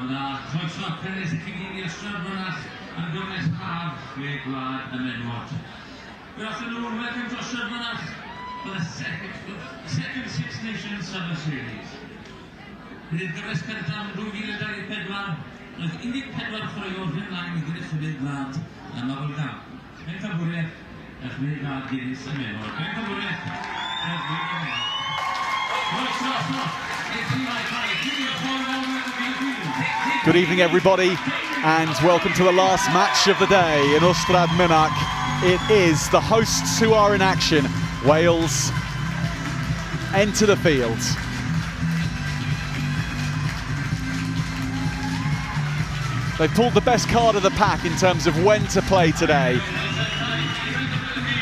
Good afternoon, welcome to Australia for the second Six Nations Summer Series. Bydd gyfres cyntaf yn 2024, roedd 14 chwaraewr yn ymlaen I gyda chyfyd glad a nofel gam. Yn cyfwriaeth, eich mynd glad Guinness y Menor. Yn cyfwriaeth, eich mynd y Menor. Good evening, everybody, and welcome to the last match of the day in Ystrad Mynach. It is the hosts who are in action. Wales enter the field. They've pulled the best card of the pack in terms of when to play today.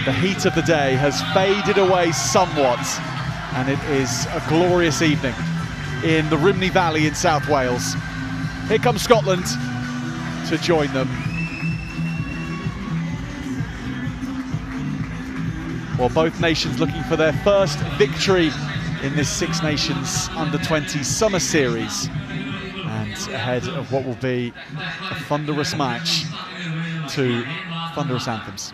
The heat of the day has faded away somewhat, and it is a glorious evening in the Rhymney Valley in South Wales. Here comes Scotland to join them. Well, both nations looking for their first victory in this Six Nations Under-20s Summer Series, and ahead of what will be a thunderous match to thunderous anthems.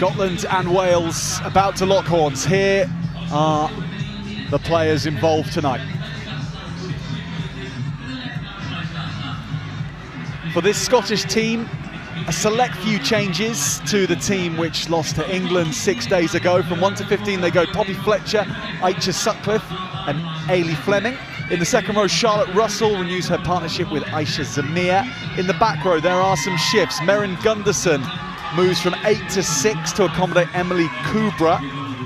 Scotland and Wales about to lock horns. Here are the players involved tonight. For this Scottish team, a select few changes to the team which lost to England 6 days ago. From 1 to 15 they go Poppy Fletcher, Aicha Sutcliffe and Ailey Fleming. In the second row, Charlotte Russell renews her partnership with Aisha Zamir. In the back row, there are some shifts. Merrin Gunderson moves from 8 to 6 to accommodate Emily Kubra.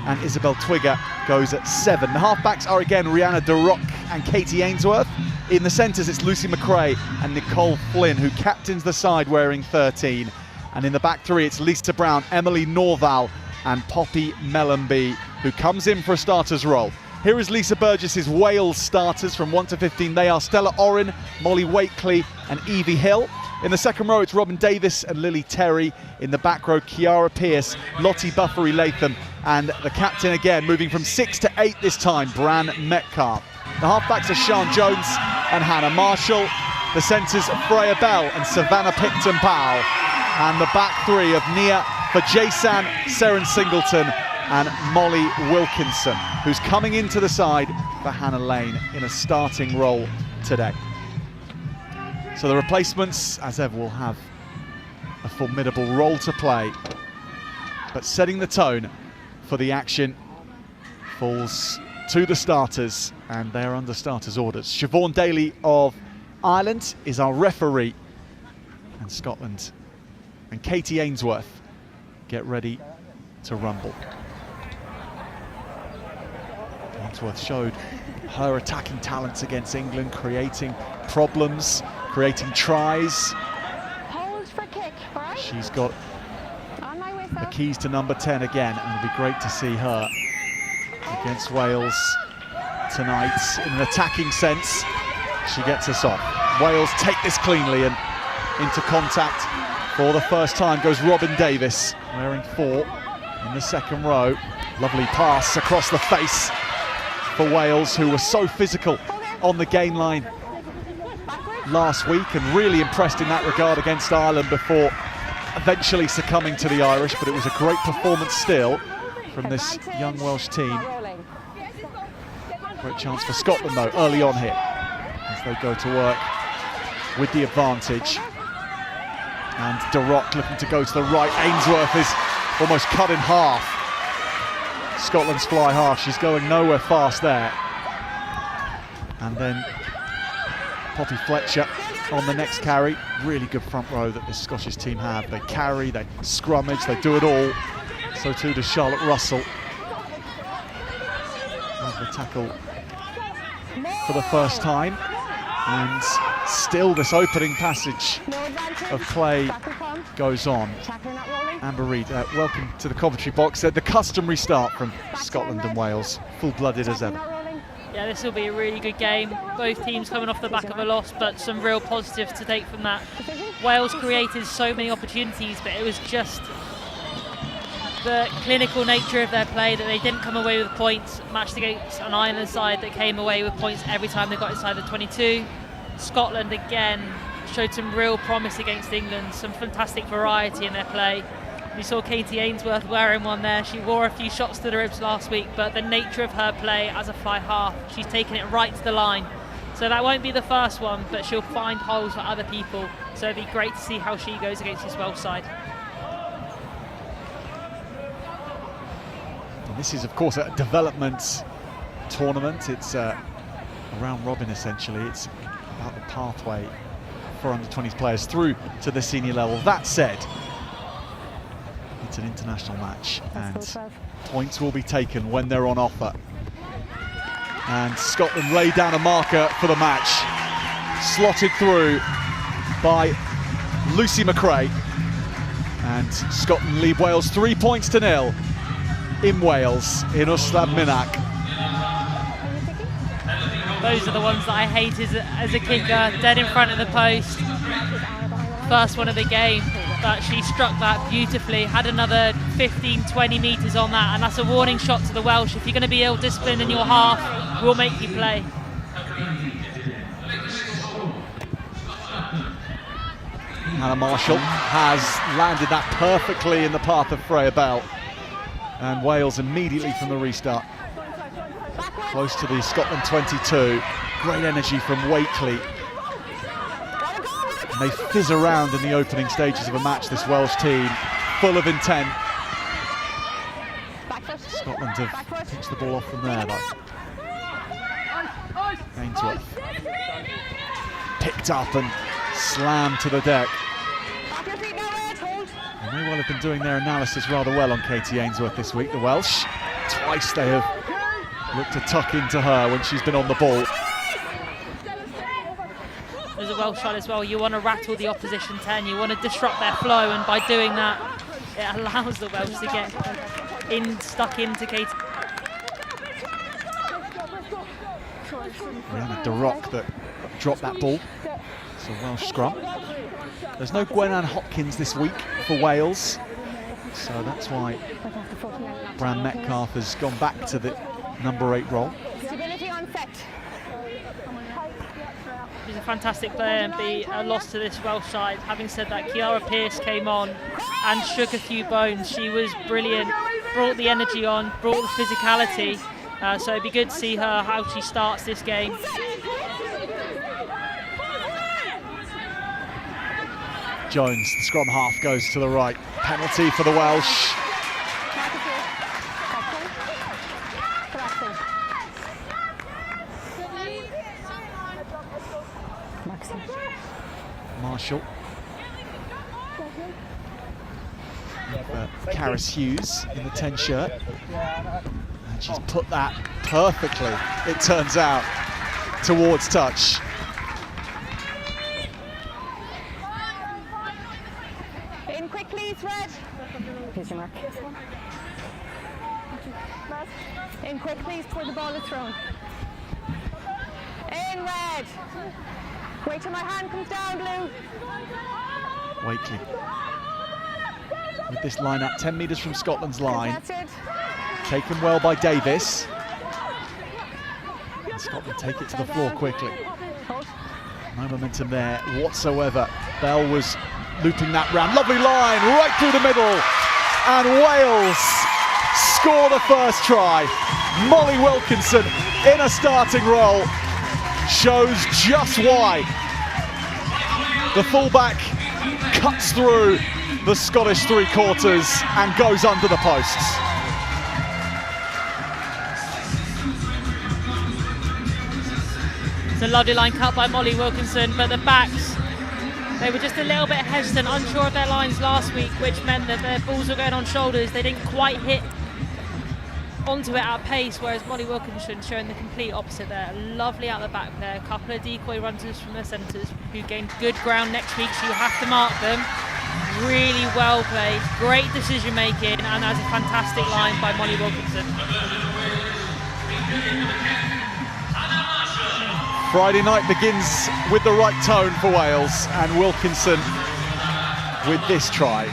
and Isabel Twigger goes at 7. The halfbacks are again Rihanna de Rock and Katie Ainsworth. In the centres, it's Lucy McRae and Nicole Flynn, who captains the side wearing 13. And in the back three, it's Lisa Brown, Emily Norval and Poppy Mellenby, who comes in for a starter's role. Here is Lisa Burgess's Wales starters from 1 to 15. They are Stella Orrin, Molly Wakely and Evie Hill. In the second row, it's Robin Davis and Lily Terry. In the back row, Kiara Pearce, Lottie Buffery Latham, and the captain again, moving from 6 to 8 this time, Bran Metcalf. The halfbacks are Sian Jones and Hannah Marshall. The centres, Freya Bell and Savannah Picton-Powell. And the back three of Nia Fajasan, Seren Singleton and Molly Wilkinson, who's coming into the side for Hannah Lane in a starting role today. So the replacements, as ever, will have a formidable role to play. But setting the tone for the action falls to the starters, and they're under starters' orders. Siobhan Daly of Ireland is our referee, and Scotland and Katie Ainsworth get ready to rumble. Ainsworth showed her attacking talents against England, creating problems, creating tries. Hold for kick, right? She's got On my whistle. the keys to number 10 again, and it'll be great to see her against Wales tonight. In an attacking sense, she gets us off. Wales take this cleanly, and into contact for the first time goes Robin Davis, wearing 4 in the second row. Lovely pass across the face for Wales, who were so physical on the gain line last week and really impressed in that regard against Ireland before eventually succumbing to the Irish. But it was a great performance still from this young Welsh team. Great chance for Scotland though early on here as they go to work with the advantage. And de Rock looking to go to the right. Ainsworth is almost cut in half. Scotland's fly half, she's going nowhere fast there. And then Poppy Fletcher on the next carry. Really good front row that this Scottish team have. They carry, they scrummage, they do it all. So too does Charlotte Russell. Lovely tackle for the first time. And still this opening passage of play goes on. Amber Reid, welcome to the commentary box. The customary start from Scotland and Wales, full-blooded as ever. Yeah, this will be a really good game. Both teams coming off the back of a loss, but some real positives to take from that. Wales created so many opportunities, but it was just the clinical nature of their play that they didn't come away with points, matched against an Ireland side that came away with points every time they got inside the 22. Scotland again showed some real promise against England, some fantastic variety in their play. We saw Katie Ainsworth wearing one there. She wore a few shots to the ribs last week, but the nature of her play as a fly half, she's taken it right to the line. So that won't be the first one, but she'll find holes for other people. So it'd be great to see how she goes against this Welsh side. And this is, of course, a development tournament. It's a round robin, essentially. It's about the pathway for under-20s players through to the senior level. That said, it's an international match and points will be taken when they're on offer. And Scotland lay down a marker for the match, slotted through by Lucy McRae, and Scotland lead Wales 3 points to 0 in Wales in Uslab Minak. Those are the ones that I hate as a kicker, dead in front of the post. First one of the game, but she struck that beautifully, had another 15-20 metres on that, and that's a warning shot to the Welsh. If you're going to be ill-disciplined in your half, we'll make you play. Hannah Marshall has landed that perfectly in the path of Freya Bell, and Wales immediately from the restart close to the Scotland 22. Great energy from Wakely. And they fizz around in the opening stages of a match, this Welsh team, full of intent. Scotland have pitched the ball off from there, though. Ainsworth picked up and slammed to the deck. They may well have been doing their analysis rather well on Katie Ainsworth this week, the Welsh. Twice they have looked to tuck into her when she's been on the ball. There's a Welsh shot as well. You want to rattle the opposition 10, you want to disrupt their flow, and by doing that, it allows the Welsh to get stuck into Katie. Rihanna DeRock that dropped that ball. It's a Welsh scrum. There's no Gwenanne Hopkins this week for Wales, so that's why Bran Metcalf has gone back to the number 8 role. Stability on set. She's a fantastic player and be a loss to this Welsh side. Having said that, Kiara Pearce came on and shook a few bones. She was brilliant, brought the energy on, brought the physicality. So it'd be good to see her how she starts this game. Jones, the scrum half, goes to the right. Penalty for the Welsh. Marshall. Karis Hughes in the 10 shirt. And she's put that perfectly, it turns out, towards touch. In quickly, Fred. Here's your mark. In quick, please, before the ball is thrown. In red. Wait till my hand comes down, blue. Wakely. With this line-up, 10 metres from Scotland's line. Contested. Taken well by Davis. And Scotland take it to the floor quickly. No momentum there whatsoever. Bell was looping that round. Lovely line right through the middle. And Wales score the first try. Molly Wilkinson in a starting role shows just why the fullback cuts through the Scottish three-quarters and goes under the posts. It's a lovely line cut by Molly Wilkinson, but the backs, they were just a little bit hesitant, unsure of their lines last week, which meant that their balls were going on shoulders. They didn't quite hit onto it at pace, whereas Molly Wilkinson showing the complete opposite there. Lovely out the back there. A couple of decoy runners from the centres who gained good ground next week, so you have to mark them. Really well played, great decision making, and that's a fantastic line by Molly Wilkinson. Friday night begins with the right tone for Wales, and Wilkinson with this try.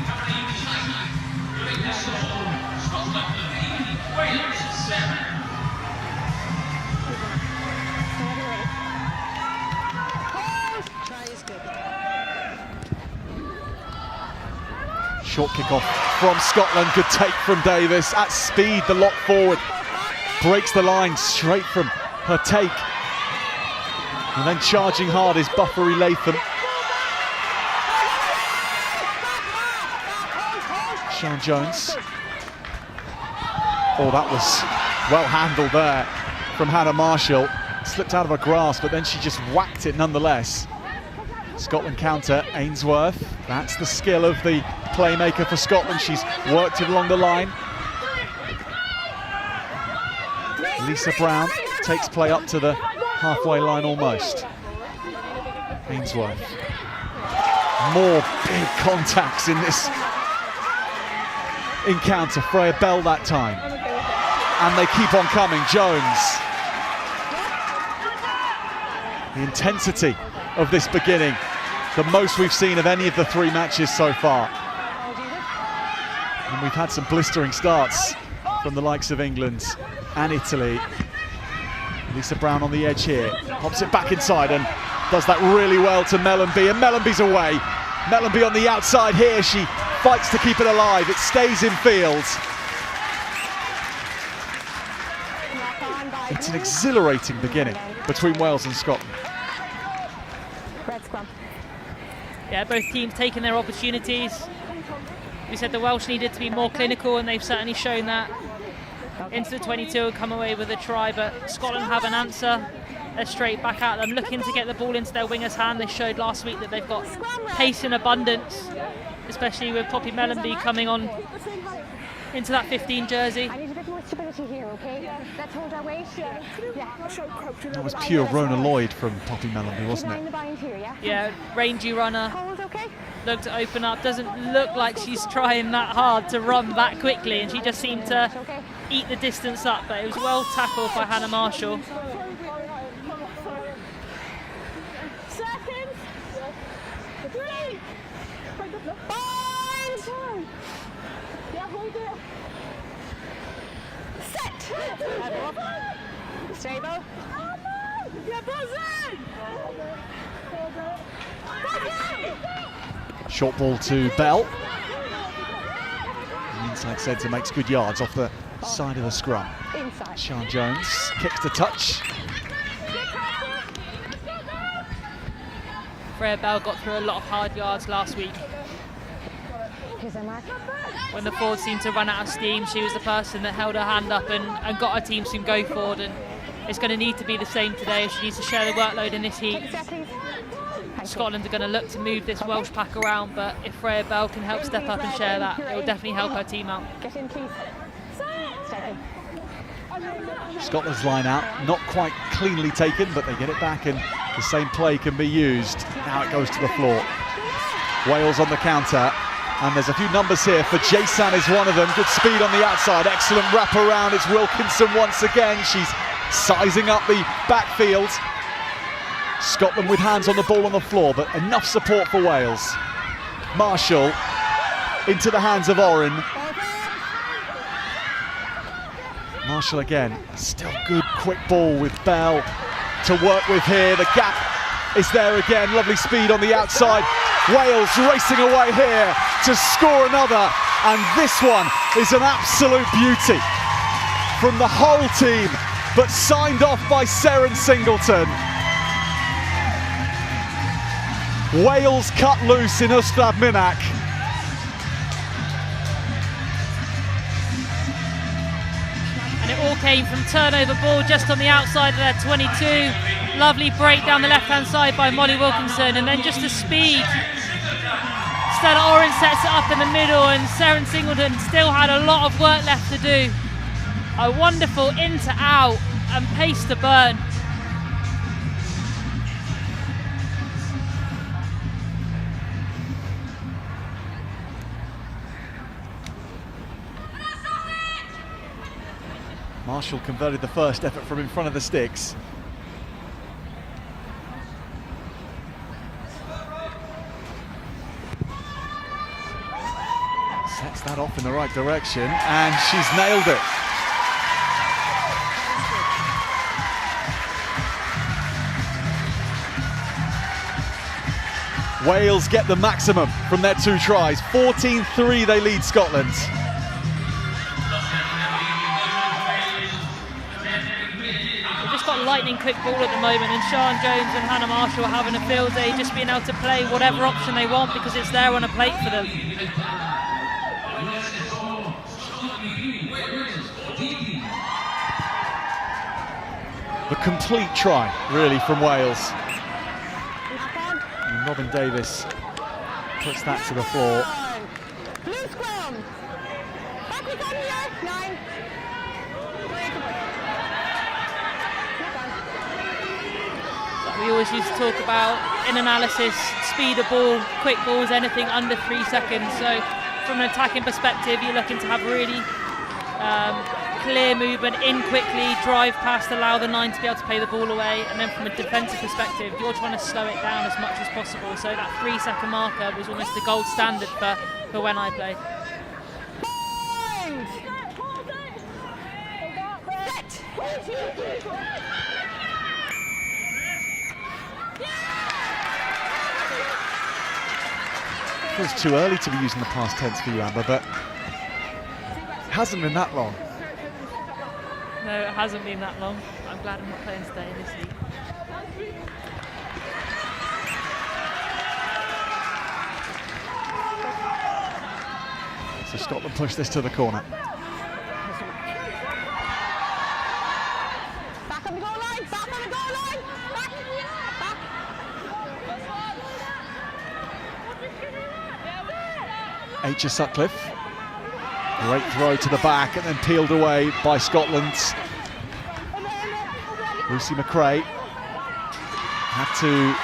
Short kick-off from Scotland, good take from Davis. At speed, the lock forward breaks the line straight from her take. And then charging hard is Buffery Latham. Sian Jones. Oh, that was well handled there from Hannah Marshall. Slipped out of her grasp, but then she just whacked it nonetheless. Scotland counter, Ainsworth. That's the skill of the playmaker for Scotland. She's worked it along the line. Lisa Brown takes play up to the halfway line almost. Ainsworth. More big contacts in this encounter. Freya Bell that time. And they keep on coming. Jones. The intensity of this beginning, the most we've seen of any of the 3 matches so far. And we've had some blistering starts from the likes of England and Italy. Lisa Brown on the edge here, pops it back inside and does that really well to Mellenby, and Mellenby's away. Mellenby on the outside here, she fights to keep it alive, it stays in field. It's an exhilarating beginning between Wales and Scotland. Red scrum. Yeah, both teams taking their opportunities. We said the Welsh needed to be more clinical, and they've certainly shown that. Into the 22 and come away with a try, but Scotland have an answer. They're straight back at them, looking to get the ball into their winger's hand. They showed last week that they've got pace in abundance, especially with Poppy Mellenby coming on into that 15 jersey. stability here, okay? Let's hold our weight. Yeah. That was pure Rona Lloyd from Poppy Mellenby, wasn't Keep an eye on it? the bind here, yeah? Yeah, rangy runner. Hold, okay? Looked to open up. Doesn't look like she's trying that hard to run that quickly, and she just seemed to Okay. eat the distance up. But it was well tackled by Hannah Marshall. Seconds. 3. Bind. Yeah, hold it. Set. Stable. Yeah, buzzing. Short ball to Bell. The inside centre makes good yards off the side of the scrum. Inside. Sian Jones kicks the touch. Freya Bell got through a lot of hard yards last week. Here's our mark. When the forward seemed to run out of steam, she was the person that held her hand up and got her team to go forward. And it's going to need to be the same today if she needs to share the workload in this heat. Take a step, please. Thank Scotland are going to look to move this Welsh pack around, but if Freya Bell can help step up and share that, it will definitely help her team out. you. Get in, please. Step in. Scotland's line out, not quite cleanly taken, but they get it back and the same play can be used. Now it goes to the floor. Wales on the counter, and there's a few numbers here for Jason is one of them. Good speed on the outside, excellent wrap around. It's Wilkinson once again. She's sizing up the backfield. Scotland with hands on the ball on the floor, but enough support for Wales. Marshall into the hands of Oren. Marshall again, still good quick ball with Bell to work with here. The gap is there again, lovely speed on the outside. Wales racing away here to score another, and this one is an absolute beauty from the whole team, but signed off by Seren Singleton. Wales cut loose in Ystrad Minac. And it all came from turnover ball just on the outside of their 22. Lovely break down the left-hand side by Molly Wilkinson, and then just the speed. Stella Oren sets it up in the middle, and Seren Singleton still had a lot of work left to do. A wonderful in to out and pace to burn. Marshall converted the first effort from in front of the sticks. Sets that off in the right direction, and she's nailed it. Wales get the maximum from their 2 tries. 14-3 they lead Scotland. Got lightning quick ball at the moment, and Sian Jones and Hannah Marshall are having a field day, just being able to play whatever option they want because it's there on a plate for them. The complete try, really, from Wales. And Robin Davis puts that to the floor. Blue scrum. Back we come here. 9. We always used to talk about in analysis, speed of ball, quick balls, anything under 3 seconds. So from an attacking perspective, you're looking to have really clear movement, in quickly, drive past, allow the 9 to be able to play the ball away. And then from a defensive perspective, you're trying to slow it down as much as possible. So that 3 second marker was almost the gold standard for when I played. It feels too early to be using the past tense for you, Amber, but it hasn't been that long. No, it hasn't been that long. I'm glad I'm not playing today in this heat. So Scotland push this to the corner. Back on the goal line. Back on the goal line. Back. H. Sutcliffe Great throw to the back and then peeled away by Scotland's Lucy McRae. Had to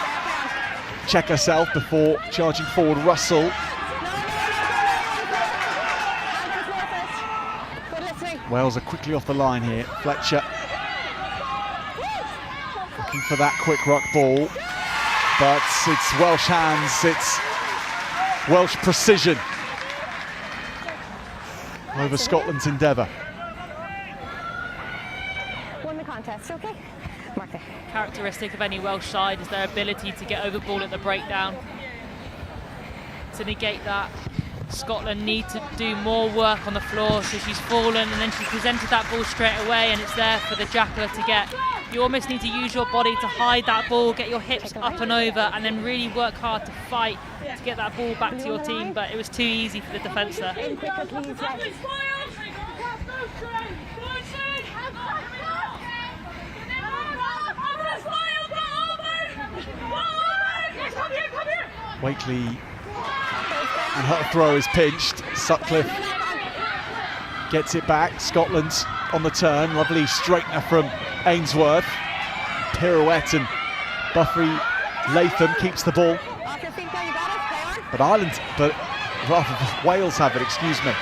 check herself before charging forward. Russell. Wales are quickly off the line here. Fletcher looking for that quick ruck ball, but it's Welsh hands, it's Welsh precision over Scotland's endeavour. Won the contest, okay? Mark it. Characteristic of any Welsh side is their ability to get over ball at the breakdown. To negate that, Scotland need to do more work on the floor, so she's fallen and then she presented that ball straight away and it's there for the jackler to get. You almost need to use your body to hide that ball, get your hips up and over and then really work hard to fight to get that ball back to your team, but it was too easy for the defence there. Wakely and her throw is pinched. Sutcliffe gets it back. Scotland on the turn. Lovely straightener from Ainsworth. Pirouette and Buffy Latham keeps the ball. But Wales have it, excuse me.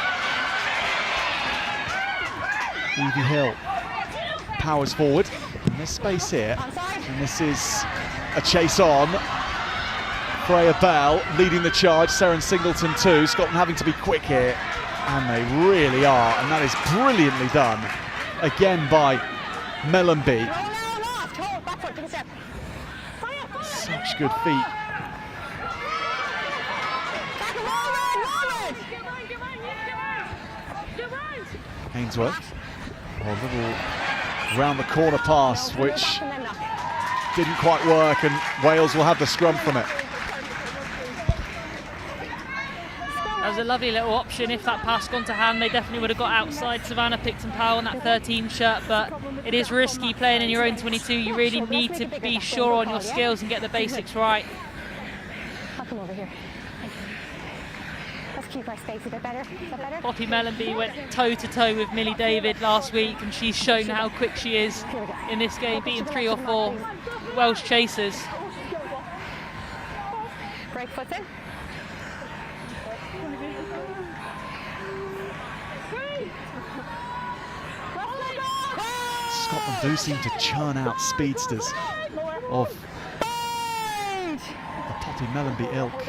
Evie Hill powers forward. In this space here, and this is a chase on. Freya Bell leading the charge, Seren Singleton too. Scotland having to be quick here, and they really are, and that is brilliantly done. Again by Mellenby. Such good feet. Ainsworth. A little round the corner pass, which didn't quite work, and Wales will have the scrum from it. That was a lovely little option. If that pass gone to hand, they definitely would have got outside Savannah Picton-Powell on that 13 shirt, but it is risky playing in your own 22. You really need to be sure on your skills and get the basics right. I'll come over here. Let's keep our space a bit better. Is that better? Poppy Mellenby went toe-to-toe with Millie David last week, and she's shown how quick she is in this game, beating 3 or 4 Welsh chasers. Break foot in. Scotland do seem to churn out speedsters of the Poppy Mellenby ilk.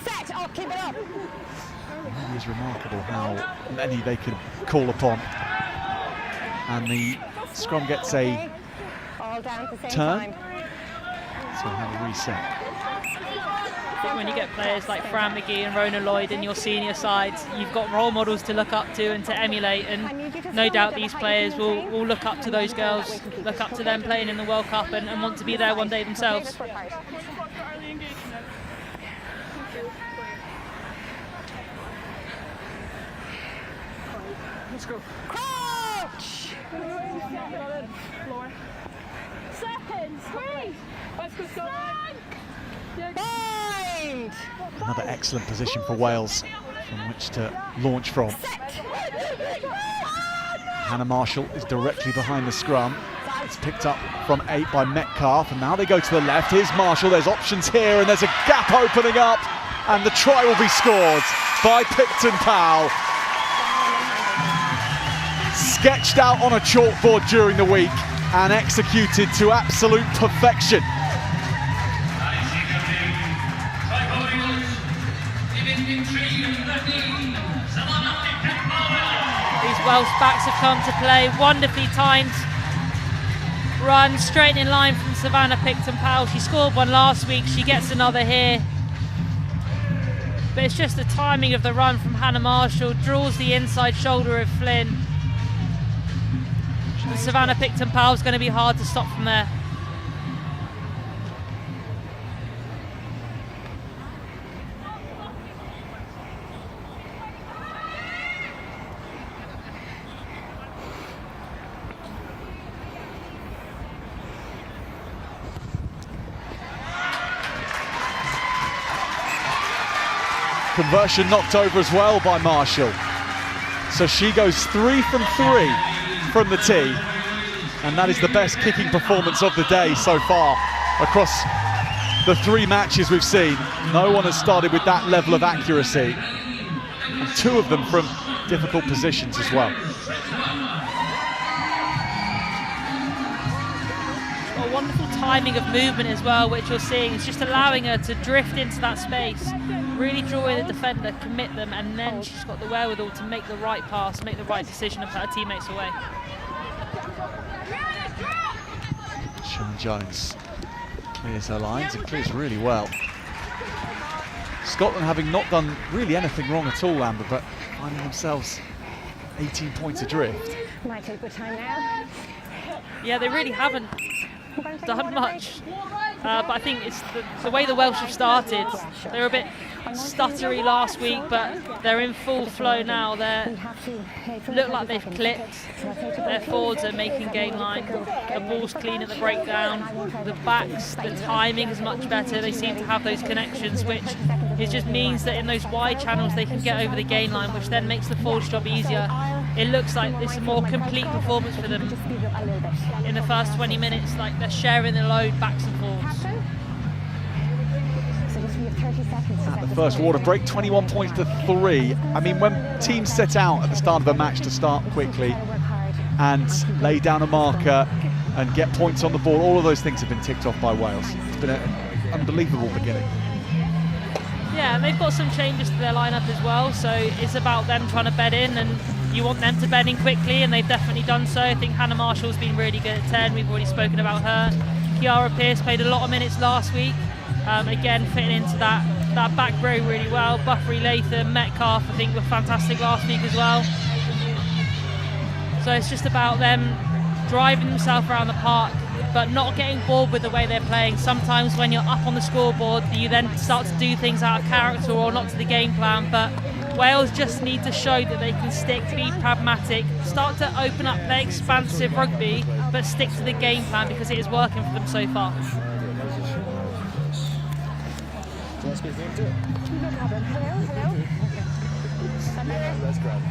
Set up, keep it up. It really is remarkable how many they can call upon. And the scrum gets a All down at the same turn. time. So we'll have a reset. I think when you get players like Fran McGee and Rona Lloyd in your senior sides, you've got role models to look up to and to emulate, and no doubt these players will look up to those girls, look up to them playing in the World Cup and want to be there one day themselves. Let's go. Crouch! Seconds, 3. Let's go, Scotland. Bind! Another excellent position for Wales from which to launch from. Hannah Marshall is directly behind the scrum. It's picked up from 8 by Metcalf, and now they go to the left. Here's Marshall, there's options here, and there's a gap opening up, and the try will be scored by Picton-Powell. Sketched out on a chalkboard during the week and executed to absolute perfection. These Welsh backs have come to play, wonderfully timed run, straight in line from Savannah Picton-Powell. She scored one last week, she gets another here. But it's just the timing of the run from Hannah Marshall, draws the inside shoulder of Flynn. And Savannah Picton-Powell is going to be hard to stop from there. Conversion knocked over as well by Marshall. So she goes 3 from 3 from the tee, and that is the best kicking performance of the day so far across the 3 matches we've seen. No one has started with that level of accuracy, and 2 of them from difficult positions as well. A wonderful timing of movement as well, which you're seeing is just allowing her to drift into that space, really draw in the defender, commit them, and then she's got the wherewithal to make the right pass, make the right decision and put her teammates away. Sian Jones clears her lines and clears really well. Scotland having not done really anything wrong at all, Amber, but finding themselves 18 points adrift. Might take good time now. Yeah, they really haven't done much, but I think it's the way the Welsh have started. They were a bit stuttery last week, but they're in full flow now. They look like they've clicked. Their forwards are making gain line. The ball's clean at the breakdown. The backs, the timing is much better. They seem to have those connections, which it just means that in those wide channels they can get over the gain line, which then makes the forwards job easier. It looks like it's a more complete performance for them in the first 20 minutes, like they're sharing the load backs and forwards. At the first water break, 21 points to 3. I mean, when teams set out at the start of a match to start quickly and lay down a marker and get points on the board, all of those things have been ticked off by Wales. It's been an unbelievable beginning. Yeah, and they've got some changes to their lineup as well, so it's about them trying to bed in, and you want them to bed in quickly, and they've definitely done so. I think Hannah Marshall's been really good at 10. We've already spoken about her. Kiara Pearce played a lot of minutes last week. Again, fitting into that back row really well. Buffery, Latham, Metcalf, I think, were fantastic last week as well. So it's just about them driving themselves around the park, but not getting bored with the way they're playing. Sometimes when you're up on the scoreboard, you then start to do things out of character or not to the game plan, but Wales just need to show that they can stick, be pragmatic, start to open up their expansive rugby, but stick to the game plan because it is working for them so far.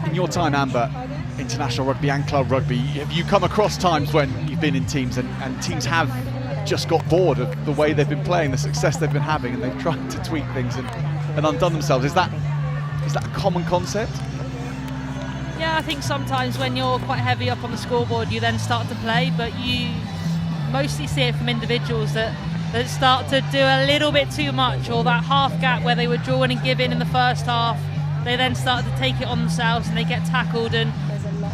In your time, Amber, international rugby and club rugby, have you come across times when you've been in teams and teams have just got bored of the way they've been playing, the success they've been having, and they've tried to tweak things and undone themselves? Is that a common concept? Yeah, I think sometimes when you're quite heavy up on the scoreboard, you then start to play, but you mostly see it from individuals that start to do a little bit too much, or that half gap where they were drawing and giving in the first half, they then start to take it on themselves and they get tackled, and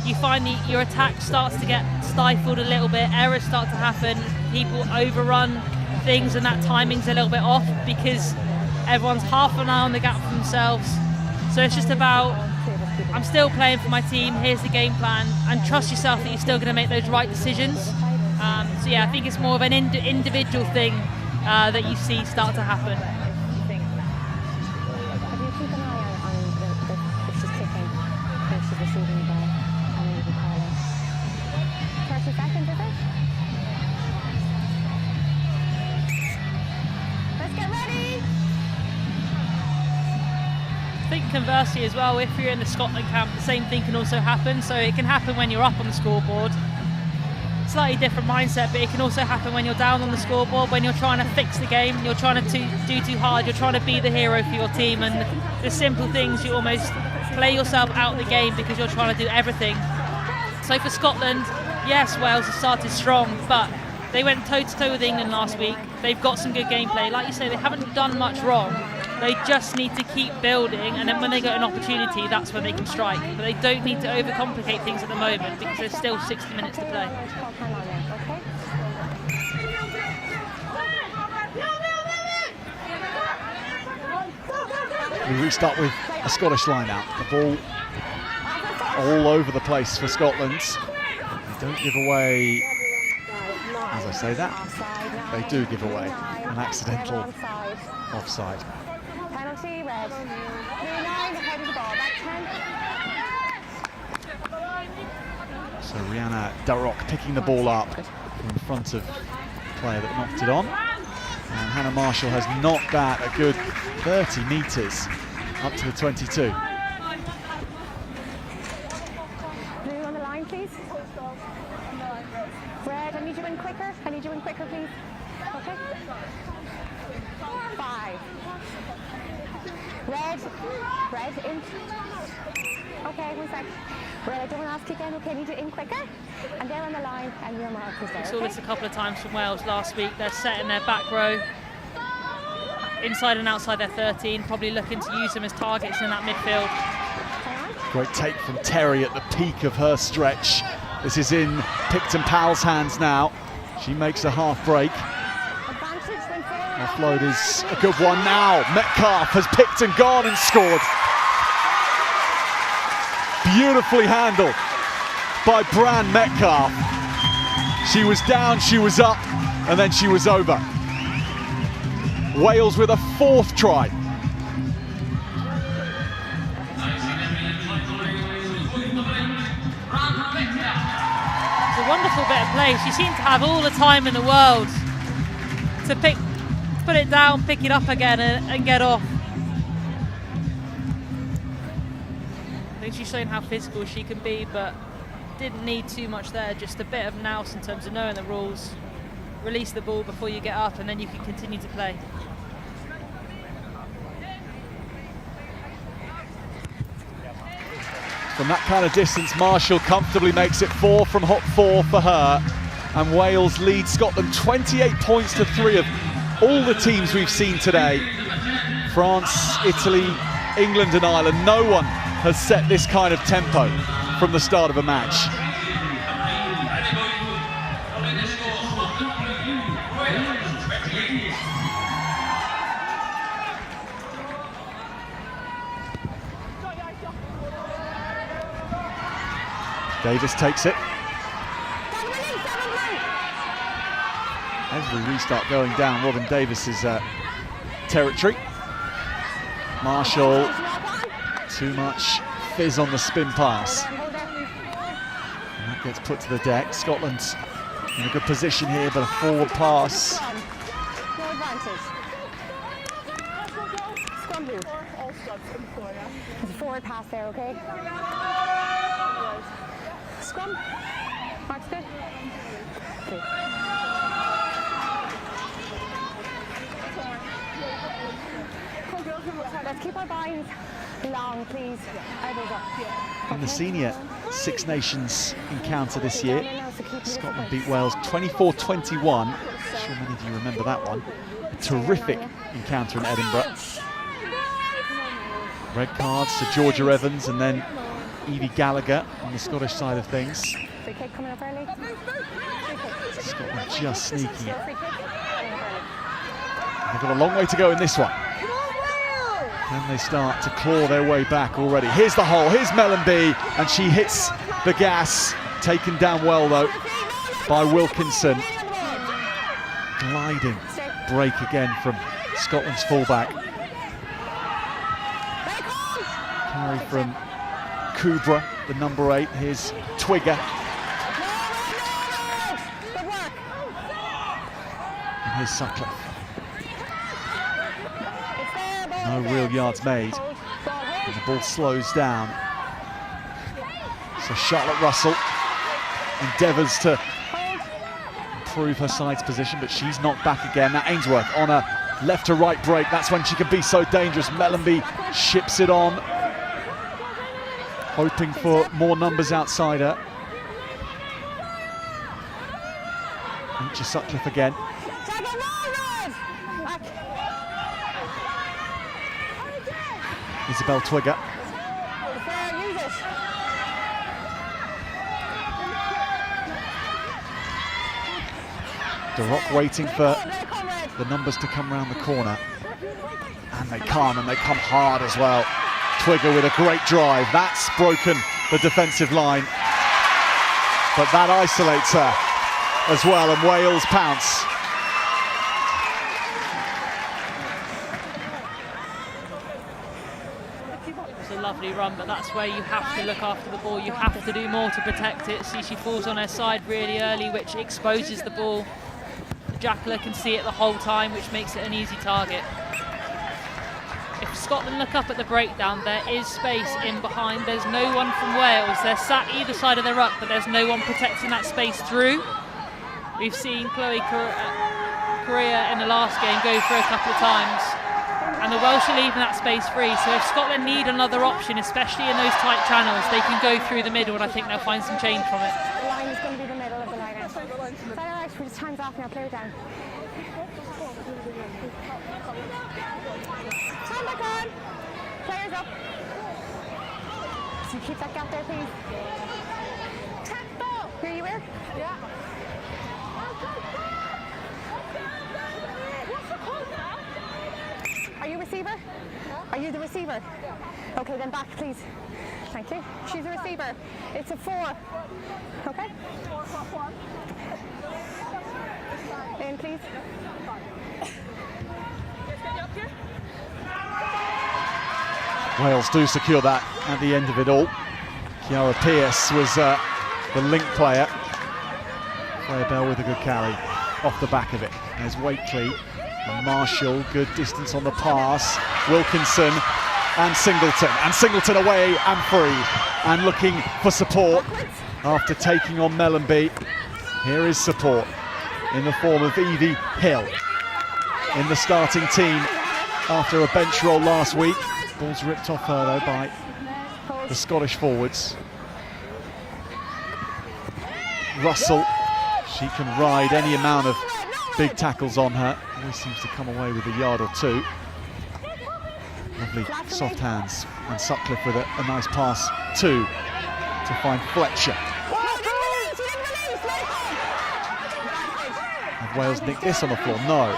you find your attack starts to get stifled a little bit, errors start to happen, people overrun things, and that timing's a little bit off because everyone's half an eye on the gap for themselves. So it's just about, I'm still playing for my team, here's the game plan, and trust yourself that you're still going to make those right decisions. So yeah, I think it's more of an individual thing that you see start to happen. I think conversely as well, if you're in the Scotland camp, the same thing can also happen. So it can happen when you're up on the scoreboard. Slightly different mindset, but it can also happen when you're down on the scoreboard, when you're trying to fix the game, you're trying to do too hard, you're trying to be the hero for your team, and the simple things, you almost play yourself out of the game because you're trying to do everything. So for Scotland, yes, Wales have started strong, but they went toe-to-toe with England last week. They've got some good gameplay. Like you say, they haven't done much wrong. They just need to keep building, and then when they get an opportunity, that's when they can strike. But they don't need to overcomplicate things at the moment because there's still 60 minutes to play. We restart with a Scottish line out. The ball all over the place for Scotland. They don't give away, as I say that, they do give away an accidental offside. Penalty, red. Blue line, ahead of the ball, back 10. So Rihanna Darroch picking the ball up in front of the player that knocked it on. And Hannah Marshall has knocked that a good 30 metres up to the 22. you in quicker. I need you in quicker, please. Okay. 5. Red in. Okay, 1 sec. Red, I don't want to ask you again. Okay, I need you in quicker. And they're on the line, and your mark is there. We saw this a couple of times from Wales last week. They're set in their back row, inside and outside their 13, probably looking to use them as targets in that midfield. Great take from Terry at the peak of her stretch. This is in Picton Powell's hands now. She makes a half break. Offload is a good one now. Metcalf has picked and gone and scored. Beautifully handled by Bran Metcalf. She was down, she was up, and then she was over. Wales with a 4th try. It's a wonderful bit of play. She seemed to have all the time in the world to put it down, pick it up again and get off. I think she's shown how physical she can be, but didn't need too much there, just a bit of nous in terms of knowing the rules. Release the ball before you get up and then you can continue to play. From that kind of distance, Marshall comfortably makes it 4 from hot 4 for her. And Wales lead Scotland 28 points to 3 of all the teams we've seen today. France, Italy, England and Ireland. No one has set this kind of tempo from the start of a match. Davis takes it. Every restart going down Robin Davis's territory. Marshall, too much fizz on the spin pass. And that gets put to the deck. Scotland's in a good position here, but a forward pass. No advantage. Scrum boot. There's a forward pass there, okay? Scrum. Mark's good. Okay. Let's keep our bodies long, please. Elbows up. In the senior Six Nations encounter this year, Scotland beat Wales 24-21. I'm sure many of you remember that one. A terrific encounter in Edinburgh. Red cards to Georgia Evans and then Evie Gallagher on the Scottish side of things. Free kick coming up early. Scotland just sneaking it. They've got a long way to go in this one. And they start to claw their way back already. Here's the hole, here's Mellenby, and she hits the gas. Taken down well though by Wilkinson. Gliding break again from Scotland's fullback. Carry from Kubra, the number 8. Here's Twigger. And here's Sutcliffe. No real yards made. And the ball slows down. So Charlotte Russell endeavours to improve her side's position, but she's knocked back again. Now Ainsworth on a left to right break. That's when she can be so dangerous. Mellenby ships it on, hoping for more numbers outside her. Reaches Sutcliffe again. Isabel Twigger. DeRock waiting for the numbers to come round the corner. And they come hard as well. Twigger with a great drive. That's broken the defensive line. But that isolates her as well, and Wales pounce. It's a lovely run, but that's where you have to look after the ball. You have to do more to protect it. See, she falls on her side really early, which exposes the ball. The Jackler can see it the whole time, which makes it an easy target. If Scotland look up at the breakdown, there is space in behind. There's no one from Wales. They're sat either side of the ruck, but there's no one protecting that space through. We've seen Chloe Correa in the last game go through a couple of times, and the Welsh are leaving that space free. So if Scotland need another option, especially in those tight channels, they can go through the middle, and I think they'll find some change from it. The line is going to be the middle of the line. Is that alright? We're just time's off now. Play it down. Time back on. Players up. So keep that gap there, please. Tempo. Here you are? Yeah. Are you receiver? Are you the receiver? Okay, then back, please. Thank you. She's a receiver. It's a 4. Okay? In, please. Wales do secure that at the end of it all. Kiara Pearce was the link player. Freya Bell with a good carry off the back of it. There's Wakely and Marshall, good distance on the pass. Wilkinson and Singleton. And Singleton away and free. And looking for support after taking on Mellenby. Here is support in the form of Evie Hill in the starting team after a bench roll last week. Ball's ripped off her though by the Scottish forwards. Russell, she can ride any amount of big tackles on her. Always seems to come away with a yard or two. Lovely soft hands, and Sutcliffe with a nice pass too to find Fletcher. Have Wales nicked this on the floor? No.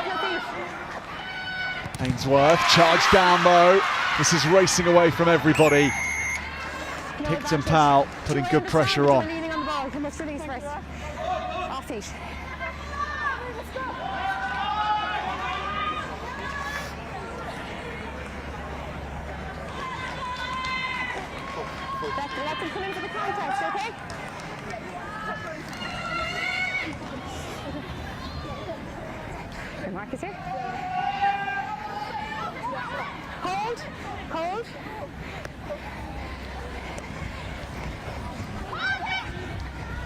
Ainsworth, charged down though. This is racing away from everybody. Picton Powell putting good pressure on. Let them come into the contest, okay? Marcus here. Hold. Hold.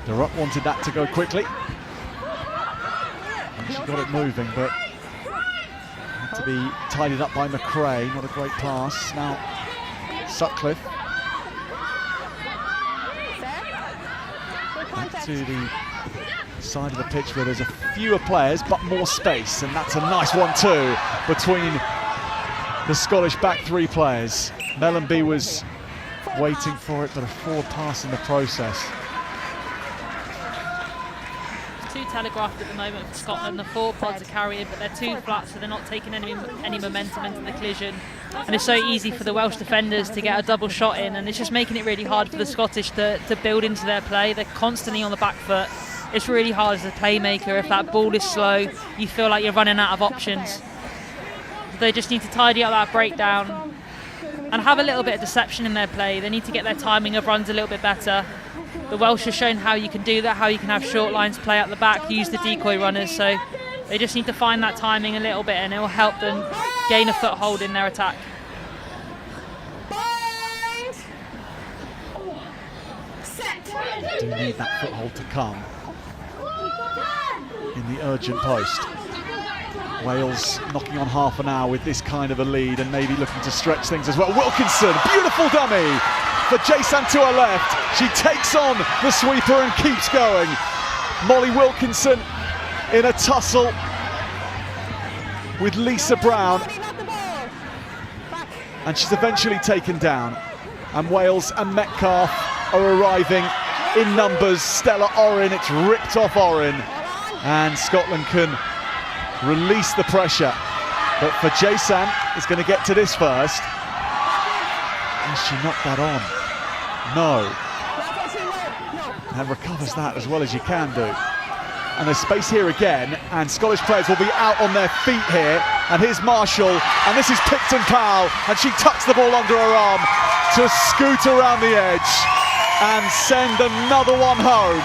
Durup wanted that to go quickly. And she got it moving, but had to be tidied up by McRae. Not a great pass. Now Sutcliffe. Back to the side of the pitch where there's a fewer players but more space, and that's a nice one too between the Scottish back 3 players. Mellenby was waiting for it, but a forward pass in the process. Too telegraphed at the moment for Scotland. The 4 pods are carrying, but they're too flat, so they're not taking any momentum into the collision. And it's so easy for the Welsh defenders to get a double shot in, and it's just making it really hard for the Scottish to build into their play. They're constantly on the back foot. It's really hard as a playmaker. If that ball is slow, you feel like you're running out of options. They just need to tidy up that breakdown and have a little bit of deception in their play. They need to get their timing of runs a little bit better. The Welsh have shown how you can do that, how you can have short lines play out the back, use the decoy runners. So they just need to find that timing a little bit, and it will help them gain a foothold in their attack. Do need that foothold to come in the urgent post. Wales knocking on half an hour with this kind of a lead, and maybe looking to stretch things as well. Wilkinson, beautiful dummy for Jason to her left. She takes on the sweeper and keeps going. Molly Wilkinson in a tussle with Lisa Brown, and she's eventually taken down. And Wales and Metcalfe are arriving in numbers. Stella Orrin, it's ripped off Orrin, and Scotland can release the pressure. But for Jason, is going to get to this first. And she knocked that on. No. And recovers that as well as you can do. And there's space here again, and Scottish players will be out on their feet here. And here's Marshall, and this is Picton Powell, and she tucks the ball under her arm to scoot around the edge and send another one home.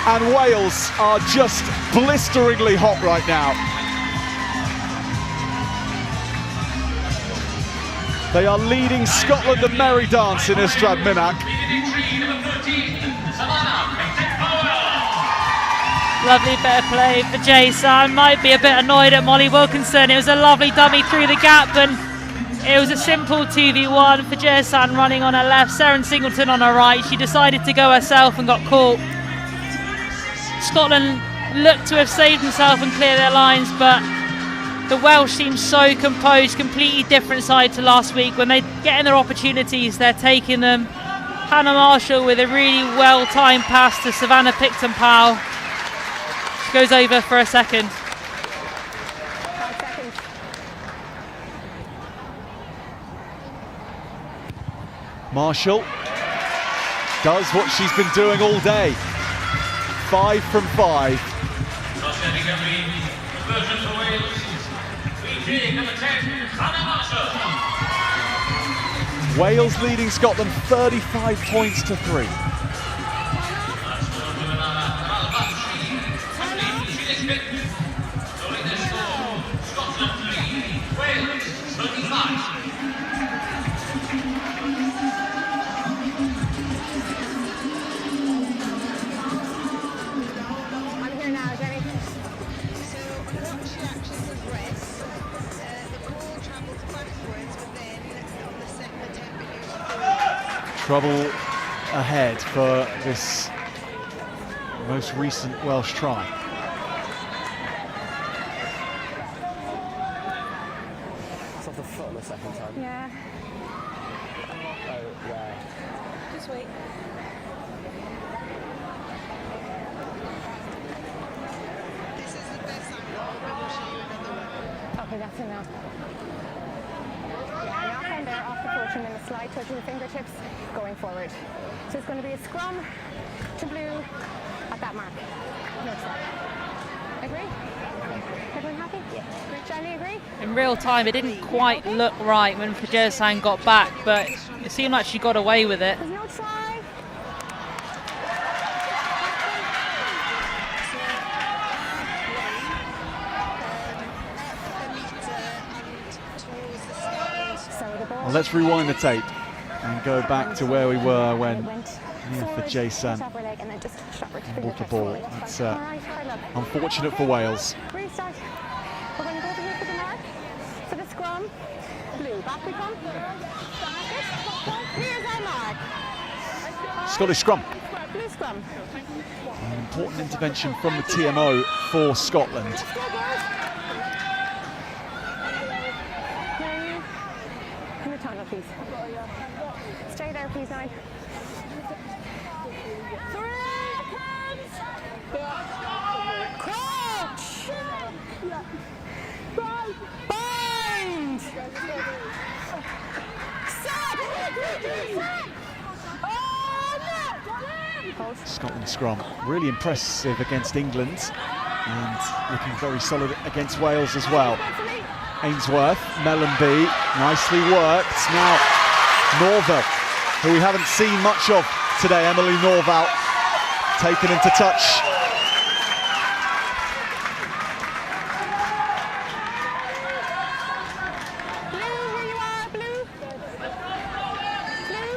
And Wales are just blisteringly hot right now. They are leading Scotland and merry dance in Ystrad Minack. Lovely bit of play for Jason. Might be a bit annoyed at Molly Wilkinson. It was a lovely dummy through the gap, and it was a simple 2v1 for Jason running on her left, Seren Singleton on her right. She decided to go herself and got caught. Scotland looked to have saved themselves and clear their lines, but the Welsh seem so composed, completely different side to last week. When they're getting their opportunities, they're taking them. Hannah Marshall with a really well-timed pass to Savannah Picton-Powell. She goes over for a second. 5 seconds. Marshall does what she's been doing all day. 5 from 5. Wales leading Scotland 35 points to 3. I'm here now, Jenny. So on the watch the actions of race, the ball travels backwards, but then on the second attempt it goes forward. Trouble ahead for this most recent Welsh try. It's off the foot on the second time. Yeah. Oh, yeah. Just wait. This is the best angle. I will show you another one. Okay, that's enough. Yeah, knock on there off the coach and then a slide touching the fingertips going forward. So it's going to be a scrum to blue at that mark. No stop. Agree? Everyone happy? Yeah. Jenny, agree? In real time, it didn't quite look right when Fajersan got back, but it seemed like she got away with it. There's no try. So the ball. Well, let's rewind the tape and go back to where we were when went Nia forward, Fajersan top her leg, and then just shot her to bought the fingertips ball. forward. That's All right, hard luck. unfortunate for Wales. Restart. We're going to go over here for the mark. For the scrum. Blue. Back we come. Here's our mark. Scottish scrum. Blue scrum. An important intervention from the TMO for Scotland. Let's go, girls. Now, in the tunnel, please. Stay there, please, now. 3 seconds. Crouch. Bind. Set. Hold. Scotland scrum really impressive against England and looking very solid against Wales as well. Ainsworth, Mellenby, nicely worked. Now Norval, who we haven't seen much of today, Emily Norval, taken into touch. Blue, here you are, blue. Blue.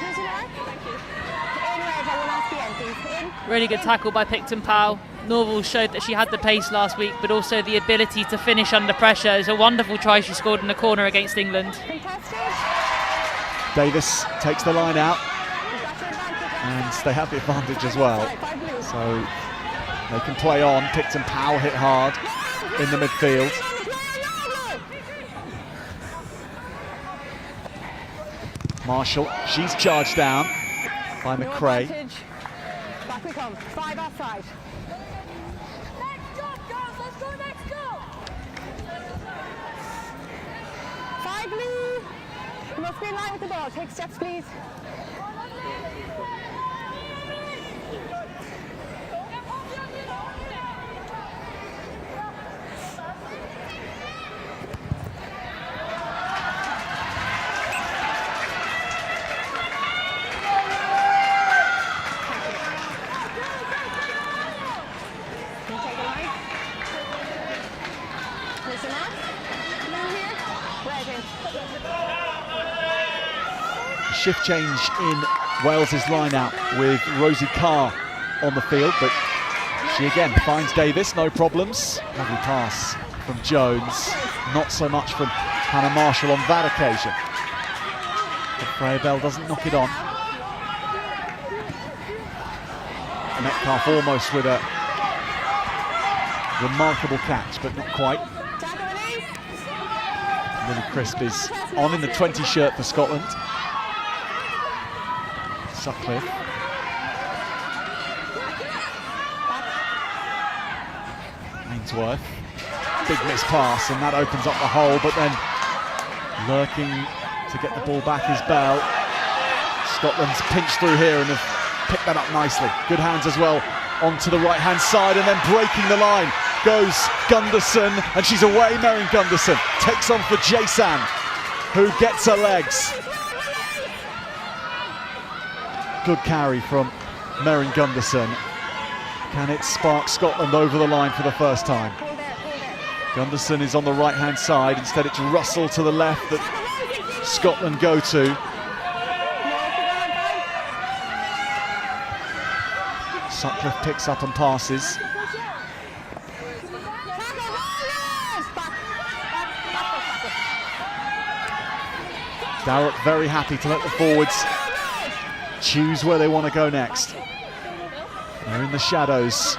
Here's your mark. In red, I will ask the end, please. In. Really good tackle by Picton-Powell. Norval showed that she had the pace last week, but also the ability to finish under pressure. It's a wonderful try she scored in the corner against England. Contested. Davis takes the line out You've got your advantage. and they have the advantage as well. By blue. So they can play on. Picton-Powell hit hard in the midfield. Marshall, she's charged down by No McRae. advantage. Back we come. 5 offside. Next job, girls. Let's go next goal. 5 blue. You must be in line with the ball. Take steps, please. Can you take a line? Here's the mark. Blue here. Red in. Shift change in Wales's line-out with Rosie Carr on the field, but she again finds Davis, no problems. Lovely pass from Jones, not so much from Hannah Marshall on that occasion. But Freya Bell doesn't knock it on. Metcalf almost with a remarkable catch, but not quite. Lily Crisp is on in the 20 shirt for Scotland. Sutcliffe. Ainsworth. Big miss pass, and that opens up the hole, but then lurking to get the ball back is Bell. Scotland's pinched through here and have picked that up nicely. Good hands as well onto the right-hand side, and then breaking the line goes Gunderson, and she's away. Merrin Gunderson takes on for Jason, who gets her legs. Good carry from Merrin Gunderson. Can it spark Scotland over the line for the first time? Gunderson is on the right-hand side. Instead, it's Russell to the left that Scotland go to. Sutcliffe picks up and passes. Darroch very happy to let the forwards choose where they want to go next. They're in the shadows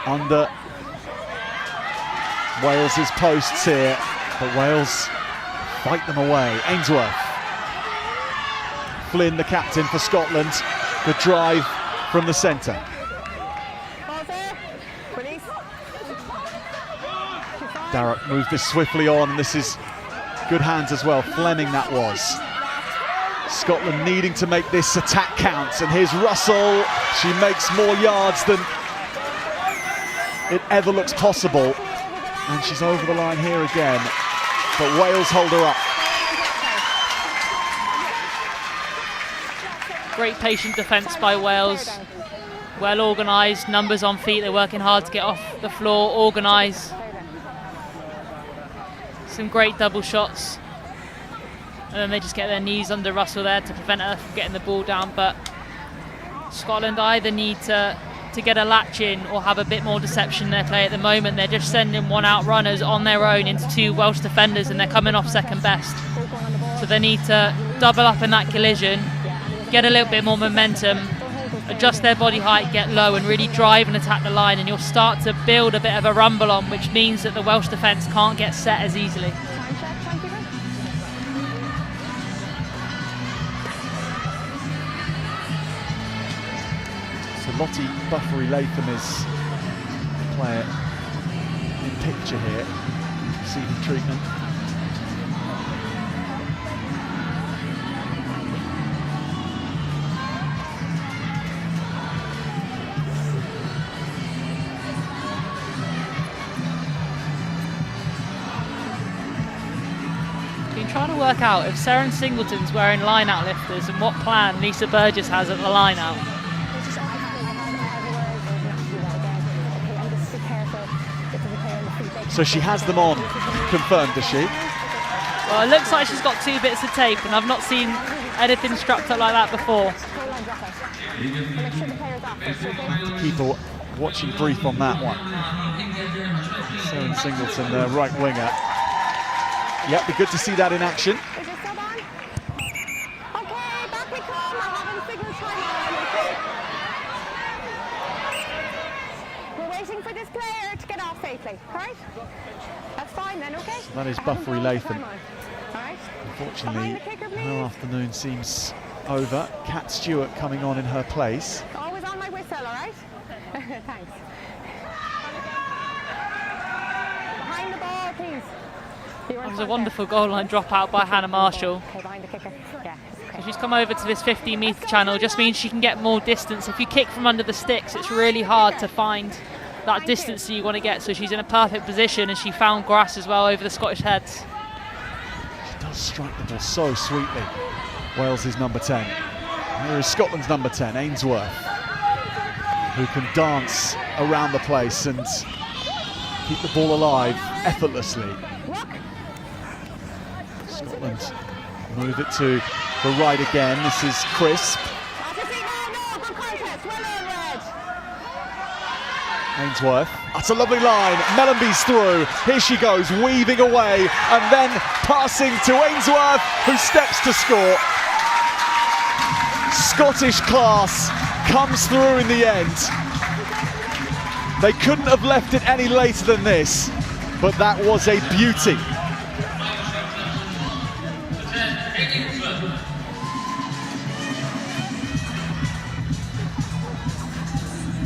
under Wales's posts here, but Wales fight them away. Ainsworth. Flynn, the captain for Scotland. Good drive from the centre. Darroch moved this swiftly on, and this is good hands as well. Fleming that was. Scotland needing to make this attack count, and here's Russell. She makes more yards than it ever looks possible, and she's over the line here again, but Wales hold her up. Great patient defence by Wales. Well organised, numbers on feet, they're working hard to get off the floor, organise. Some great double shots. And then they just get their knees under Russell there to prevent her from getting the ball down. But Scotland either need to get a latch in or have a bit more deception in their play. At the moment, they're just sending one out runners on their own into two Welsh defenders, and they're coming off second best. So they need to double up in that collision, get a little bit more momentum, adjust their body height, get low and really drive and attack the line, and you'll start to build a bit of a rumble on, which means that the Welsh defence can't get set as easily. So Lottie Buffery-Latham is the player in picture here, receiving treatment. Trying to work out if Seren Singleton's wearing line-out lifters and what plan Lisa Burgess has at the line-out. So she has them on, confirmed, does she? Well, it looks like she's got two bits of tape, and I've not seen anything strapped up like that before. Keep watching brief on that one. Seren Singleton, the right winger. Yep, be good to see that in action. Is your sub on? Okay, back we come. I haven't signal time on. We're waiting for this player to get off safely, alright? That's fine then, okay? So that is Buffery-Latham. Alright. Unfortunately, her afternoon seems over. Kat Stewart coming on in her place. Always on my whistle, alright? Thanks. Behind the ball, please. That was a wonderful goal line dropout by Hannah Marshall. Okay, behind the kicker. Yeah. So she's come over to this 15-metre channel, just means she can get more distance. If you kick from under the sticks, it's really hard to find that distance that you want to get. So she's in a perfect position, and she found grass as well over the Scottish heads. She does strike the ball so sweetly. Wales' number 10. Here is Scotland's number 10, Ainsworth, who can dance around the place and keep the ball alive effortlessly. Scotland move it to the right again. This is Crisp. Ainsworth, that's a lovely line, Mellenby's through, here she goes, weaving away, and then passing to Ainsworth, who steps to score. Scottish class comes through in the end. They couldn't have left it any later than this, but that was a beauty.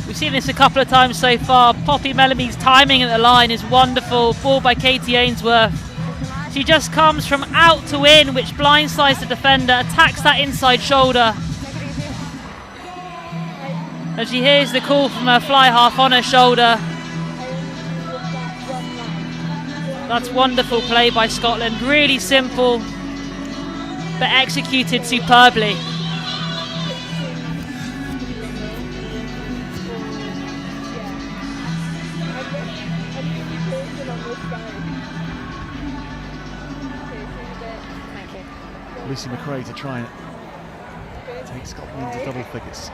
We've seen this a couple of times so far. Poppy Mellenby's timing at the line is wonderful. Ball by Katie Ainsworth. She just comes from out to in, which blindsides the defender, attacks that inside shoulder. And she hears the call from her fly half on her shoulder. That's wonderful play by Scotland. Really simple, but executed superbly. Lucy McRae to try and take Scotland into double figures.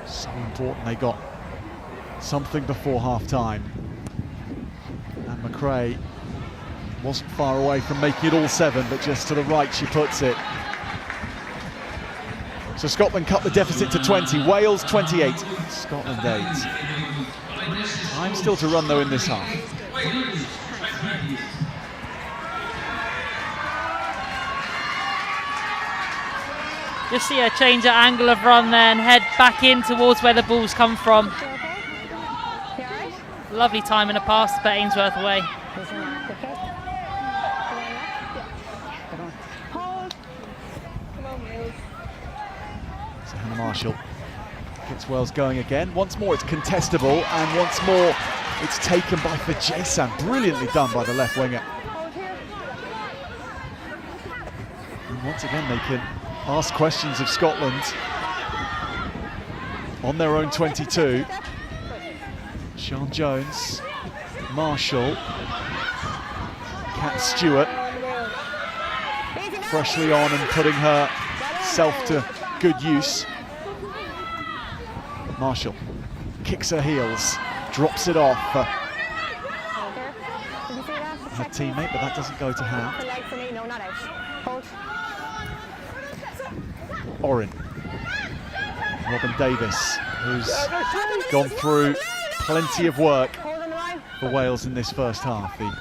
So important, they got something before half-time. And McRae wasn't far away from making it all 7, but just to the right she puts it. So Scotland cut the deficit to 20, Wales 28, Scotland 8. Time still to run though in this half. Just see her change her angle of run there and head back in towards where the ball's come from. Lovely time in a pass to put Ainsworth away. So Hannah Marshall gets Wales going again. Once more it's contestable, and once more it's taken by Fajasan. Brilliantly done by the left winger. And once again they can ask questions of Scotland on their own 22. Sean Jones, Marshall, Kat Stewart freshly on and putting herself to good use. Marshall kicks her heels, drops it off her teammate, but that doesn't go to hand. Oren, Robin Davis, who's gone through plenty of work for Wales in this first half. The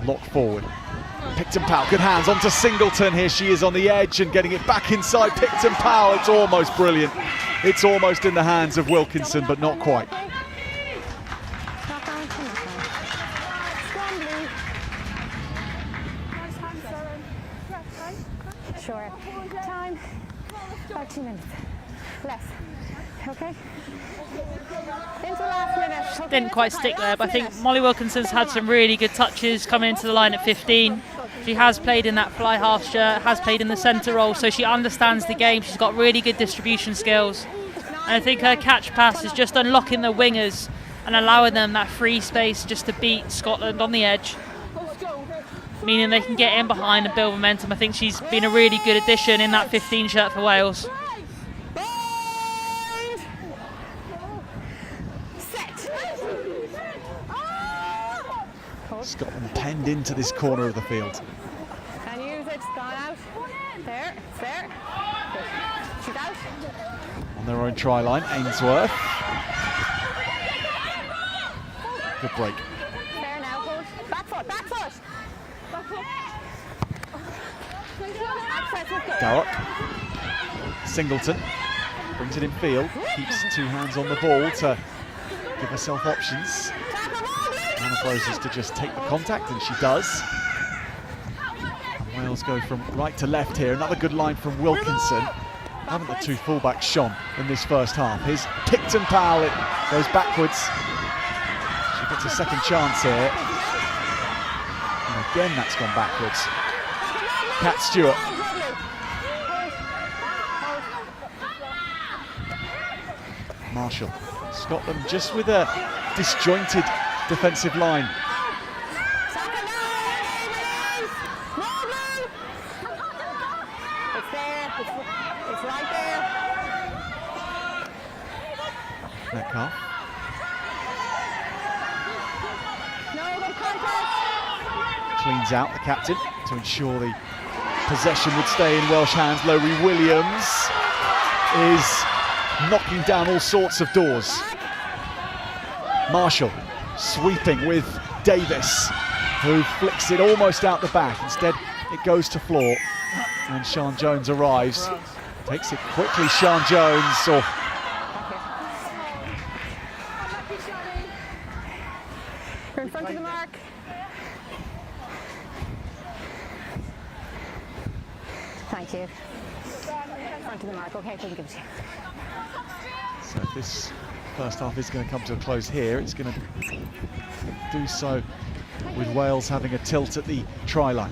lock forward. Picton-Powell, good hands onto Singleton. Here she is on the edge and getting it back inside Picton-Powell. It's almost brilliant. It's almost in the hands of Wilkinson, but not quite. Sure. Time. About 2 minutes. Less. Okay. Into the last minute. Okay, Didn't quite stick there, but I think Molly Wilkinson's had some really good touches coming into the line at 15. She has played in that fly half shirt, has played in the centre role, so she understands the game. She's got really good distribution skills. And I think her catch pass is just unlocking the wingers and allowing them that free space just to beat Scotland on the edge, meaning they can get in behind and build momentum. I think she's been a really good addition in that 15 shirt for Wales. Scotland penned into this corner of the field. Can use it, gone out. There, it's there. She's out. On their own try line, Ainsworth. Good break. There now, coach. Back foot, back foot. Darroch. Singleton brings it in field, keeps 2 hands on the ball to give herself options. Anna proposes to just take the contact, and she does. And Wales go from right to left here. Another good line from Wilkinson. Haven't the 2 fullbacks shone in this first half? Here's Picton-Powell, it goes backwards. She gets a second chance here. And again that's gone backwards. Kat Stewart. Marshall. Scotland just with a disjointed defensive line. It's there, it's right there. Cleans out the captain to ensure the possession would stay in Welsh hands. Lowry Williams is knocking down all sorts of doors. Marshall sweeping with Davis, who flicks it almost out the back. Instead, it goes to floor, and Sian Jones arrives. Takes it quickly, Sian Jones. You're in front of the mark. Thank you. In front of the mark. Okay, couldn't give it to you. So if this first half is going to come to a close here, it's going to do so with Wales having a tilt at the try line.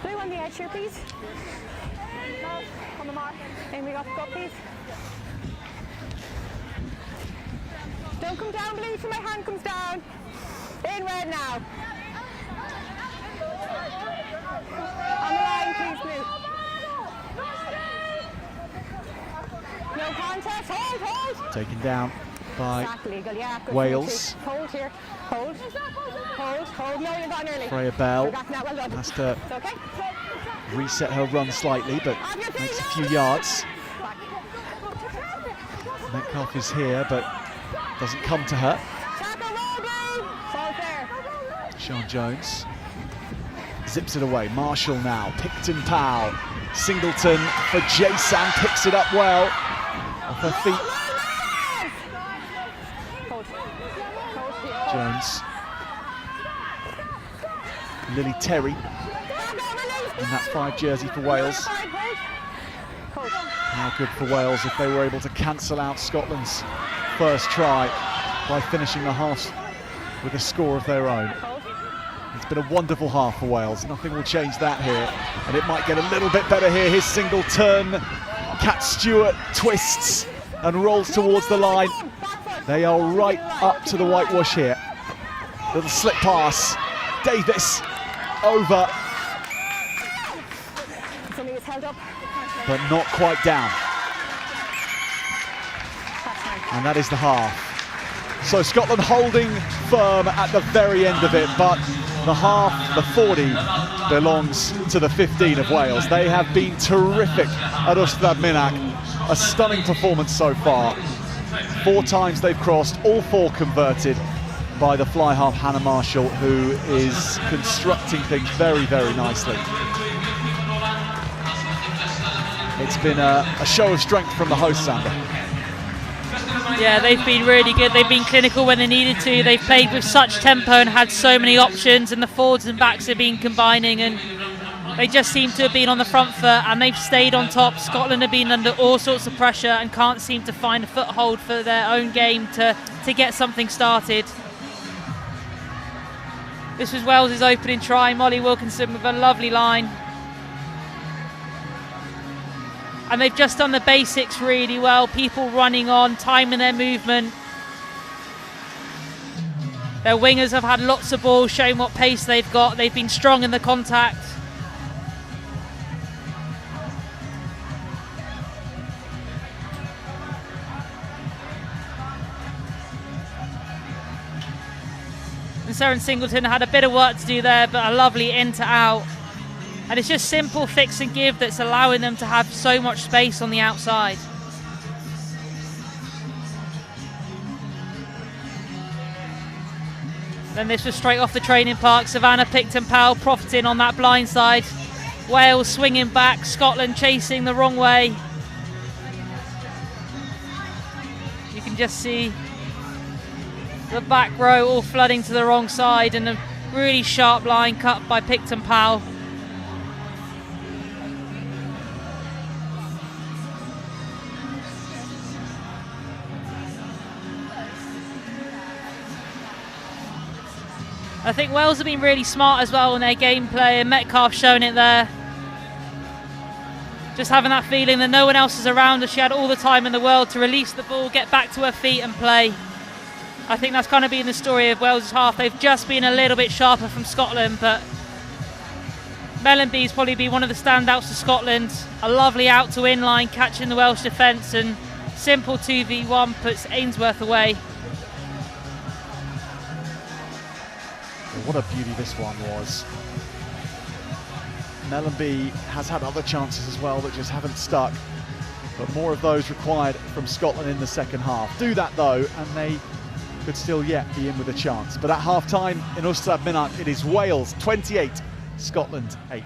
Blue on the edge here, please. On the mark. Amy, off the go, please. Don't come down, Blue, till my hand comes down. In red now. On the line, please, Blue. No contest. Hold. Taken down by Exactly. Yeah, good Wales. Hold here. Hold. No, you've gone early. Freya Bell You're back now. Well done. has to It's okay. reset her run slightly, but makes a few yards. Metcalf is here, but doesn't come to her. Tackle roll, Blue. Hold there. Sian Jones zips it away. Marshall now. Picton Powell. Singleton for Jason. Picks it up well. Off her feet. Hold. Jones. Lily Terry in that 5 jersey for Wales. How good for Wales if they were able to cancel out Scotland's first try by finishing the half with a score of their own. It's been a wonderful half for Wales. Nothing will change that here, and it might get a little bit better here. His single turn, Cat Stewart twists and rolls towards the line. They are right up to the whitewash here. Little slip pass, Davis over, Somebody is held up. but not quite down. And that is the half. So Scotland holding firm at the very end of it, but the half, the 40, belongs to the 15 of Wales. They have been terrific at Ystrad Mynach. A stunning performance so far. 4 times they've crossed, all 4 converted by the fly half Hannah Marshall, who is constructing things very, very nicely. It's been a show of strength from the host, Sander. Yeah, they've been really good. They've been clinical when they needed to. They've played with such tempo and had so many options, and the forwards and backs have been combining, and they just seem to have been on the front foot, and they've stayed on top. Scotland have been under all sorts of pressure and can't seem to find a foothold for their own game to get something started. This was Wales' opening try. Molly Wilkinson with a lovely line. And they've just done the basics really well. People running on, timing their movement. Their wingers have had lots of balls, showing what pace they've got. They've been strong in the contact. And Seren Singleton had a bit of work to do there, but a lovely in to out. And it's just simple fix and give that's allowing them to have so much space on the outside. Then this was straight off the training park. Savannah Picton Powell profiting on that blind side. Wales swinging back, Scotland chasing the wrong way. You can just see the back row all flooding to the wrong side, and a really sharp line cut by Picton Powell. I think Wales have been really smart as well in their gameplay, and Metcalf showing it there. Just having that feeling that no one else is around her. She had all the time in the world to release the ball, get back to her feet and play. I think that's kind of been the story of Wales' half. They've just been a little bit sharper from Scotland, but Mellenby's probably been one of the standouts for Scotland. A lovely out to in line, catching the Welsh defence, and simple 2v1 puts Ainsworth away. What a beauty this one was. Mellenby has had other chances as well that just haven't stuck, but more of those required from Scotland in the second half. Do that though, and they could still yet be in with a chance. But at half-time in Ustad Minak, it is Wales 28, Scotland 8.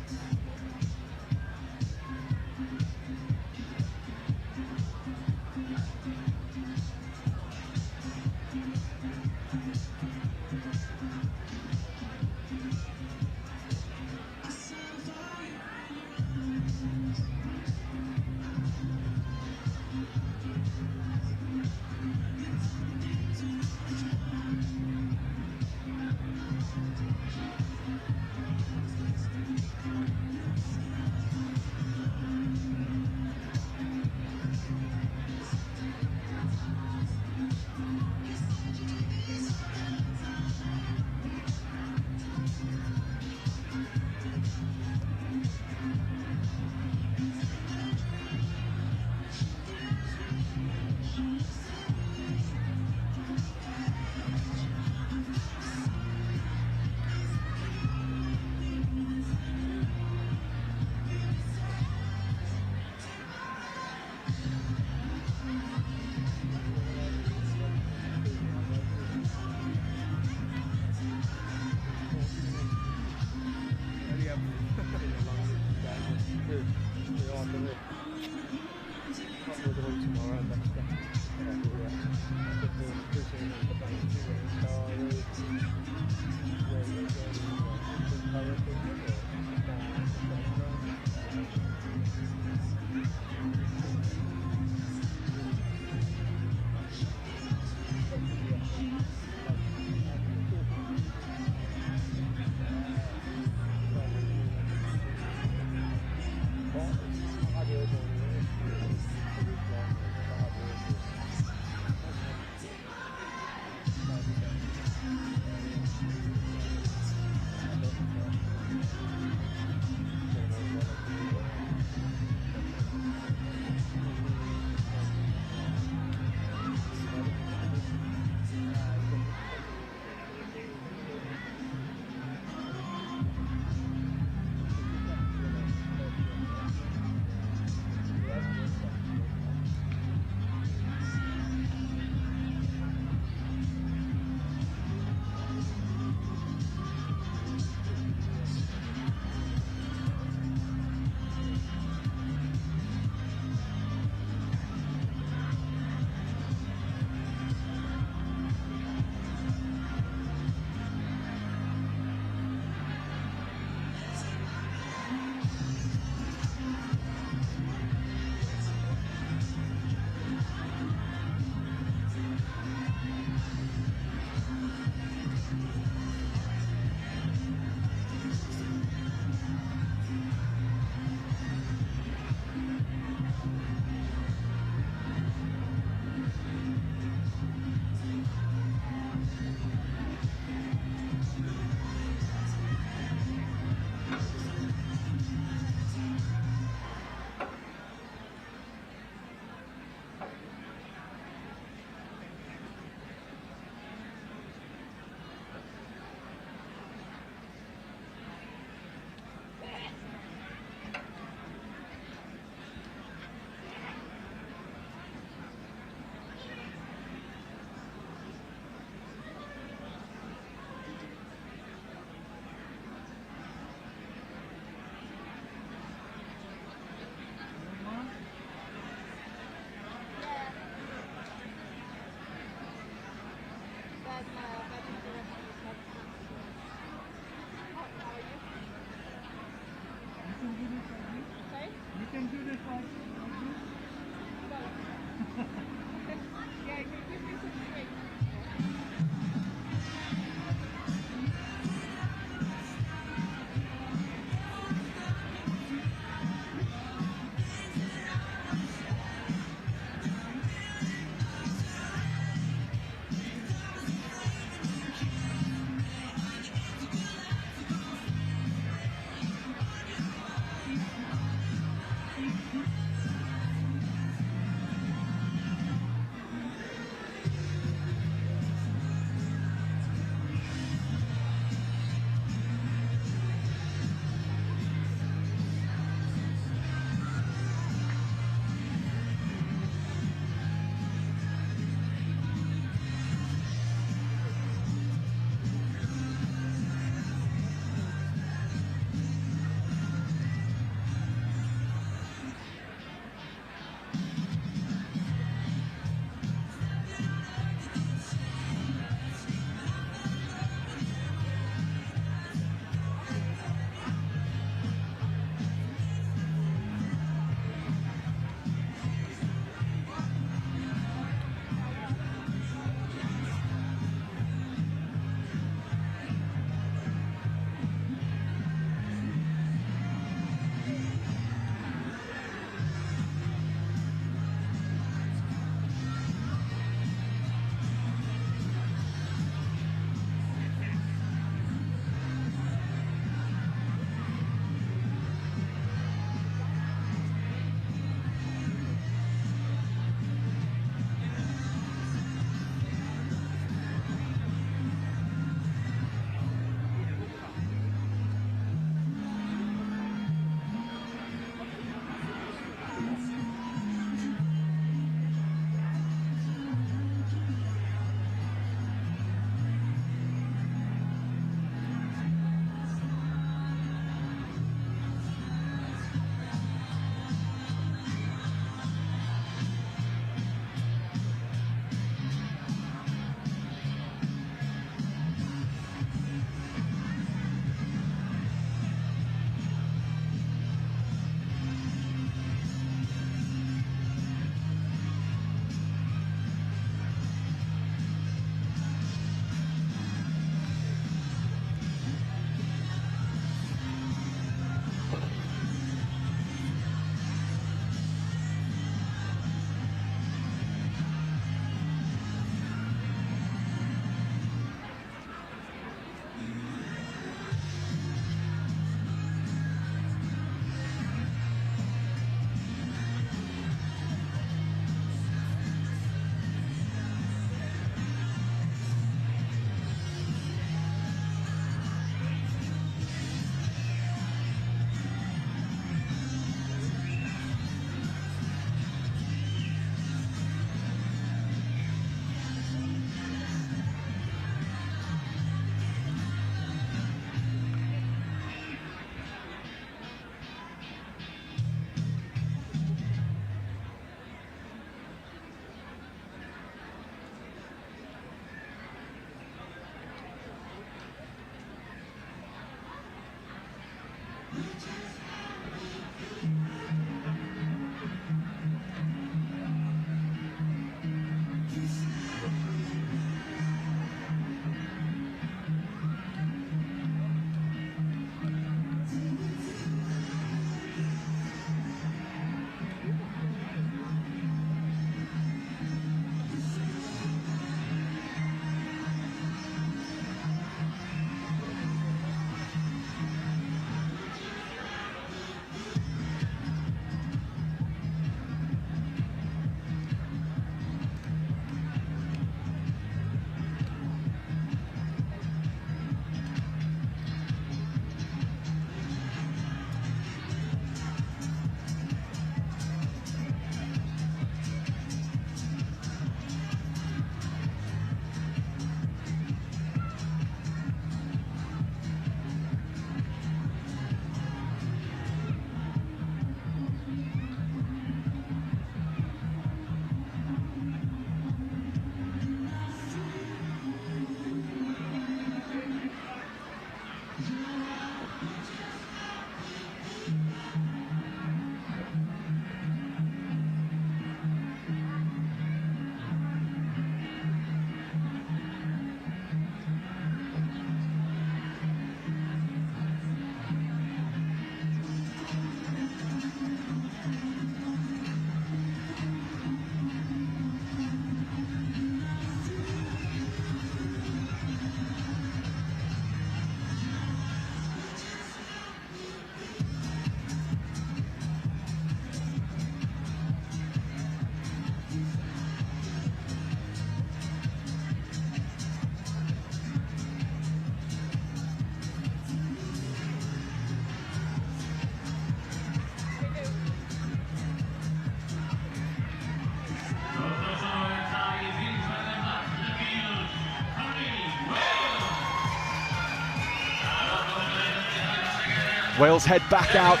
Wales head back out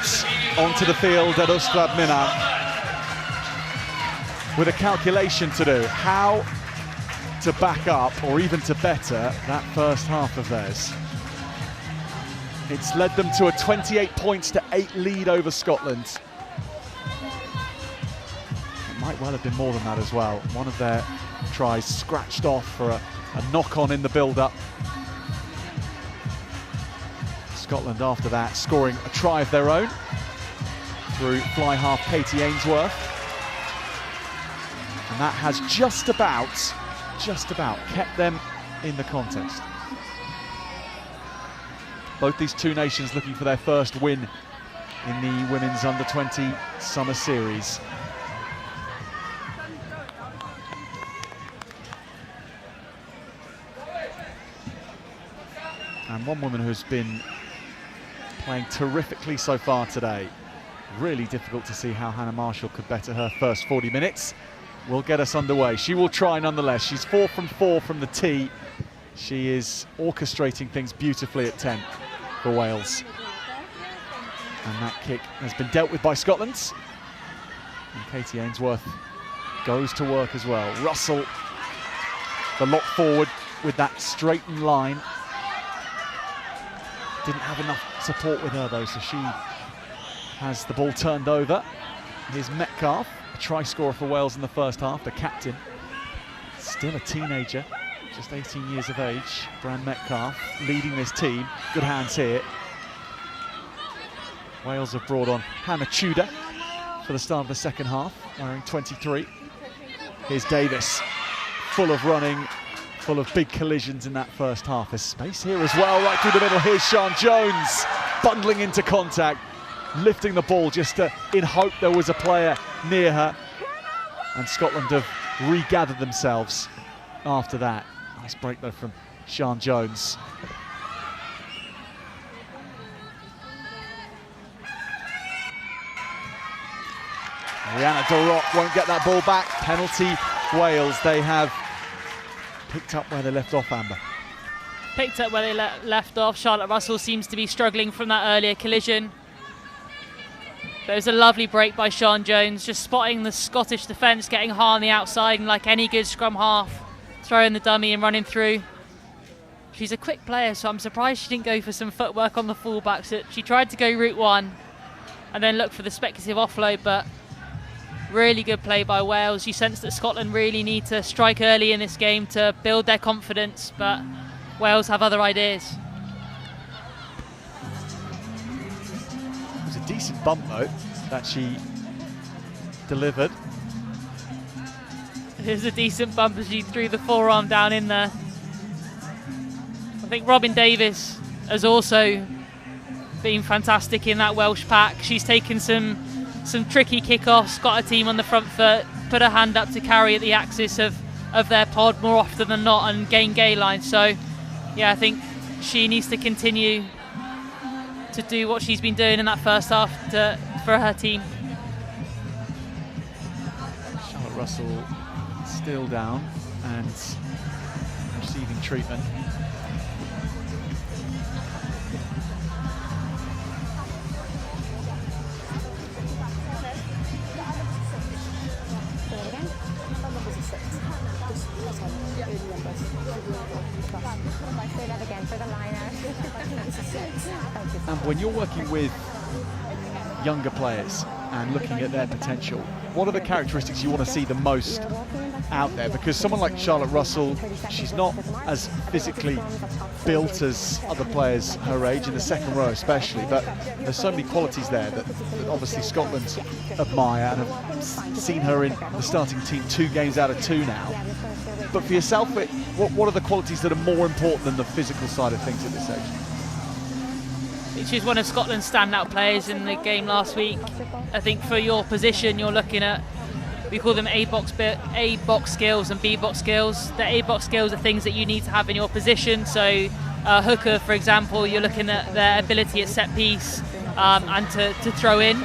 onto the field at Mina with a calculation to do, how to back up or even to better that first half of theirs. It's led them to a 28 points to 8 lead over Scotland. It might well have been more than that as well. One of their tries scratched off for a knock-on in the build-up. Scotland after that scoring a try of their own through fly half Katie Ainsworth. And that has just about kept them in the contest. Both these two nations looking for their first win in the Women's Under-20 Summer Series. And one woman who's been playing terrifically so far today. Really difficult to see how Hannah Marshall could better her first 40 minutes. Will get us underway. She will try nonetheless. She's 4 from 4 from the tee. She is orchestrating things beautifully at 10 for Wales. And that kick has been dealt with by Scotland. And Katie Ainsworth goes to work as well. Russell, the lock forward with that straightened line. Didn't have enough support with her though, so she has the ball turned over. Here's Metcalf, a try scorer for Wales in the first half, the captain. Still a teenager, just 18 years of age. Bran Metcalf leading this team. Good hands here. Wales have brought on Hannah Tudor for the start of the second half, wearing 23. Here's Davis, full of running, full of big collisions in that first half. There's space here as well, right through the middle. Here's Sian Jones, bundling into contact, lifting the ball just in hope there was a player near her. And Scotland have regathered themselves after that. Nice break though from Sian Jones. Rihanna Dorrock won't get that ball back. Penalty Wales. They have picked up where they left off, Amber. Picked up where they left off. Charlotte Russell seems to be struggling from that earlier collision. But it was a lovely break by Sian Jones, just spotting the Scottish defence, getting high on the outside, and like any good scrum half, throwing the dummy and running through. She's a quick player, so I'm surprised she didn't go for some footwork on the fullbacks. She tried to go route one and then look for the speculative offload, but really good play by Wales. You sense that Scotland really need to strike early in this game to build their confidence, but Wales have other ideas. It was a decent bump though that she delivered. Here's a decent bump as she threw the forearm down in there. I think Robin Davis has also been fantastic in that Welsh pack. She's taken some tricky kickoffs, got a team on the front foot, put her hand up to carry at the axis of their pod more often than not and gain gay line. So yeah, I think she needs to continue to do what she's been doing in that first half for her team. Charlotte Russell still down and receiving treatment. And when you're working with younger players and looking at their potential, what are the characteristics you want to see the most out there? Because someone like Charlotte Russell, she's not as physically built as other players her age, in the second row especially, but there's so many qualities there that obviously Scotland admire and have seen her in the starting team 2 games out of 2 now. But for yourself, what are the qualities that are more important than the physical side of things at this age? She's one of Scotland's standout players in the game last week. I think for your position, you're looking at, we call them A-box skills and B-box skills. The A-box skills are things that you need to have in your position. So hooker, for example, you're looking at their ability at set piece and to throw in.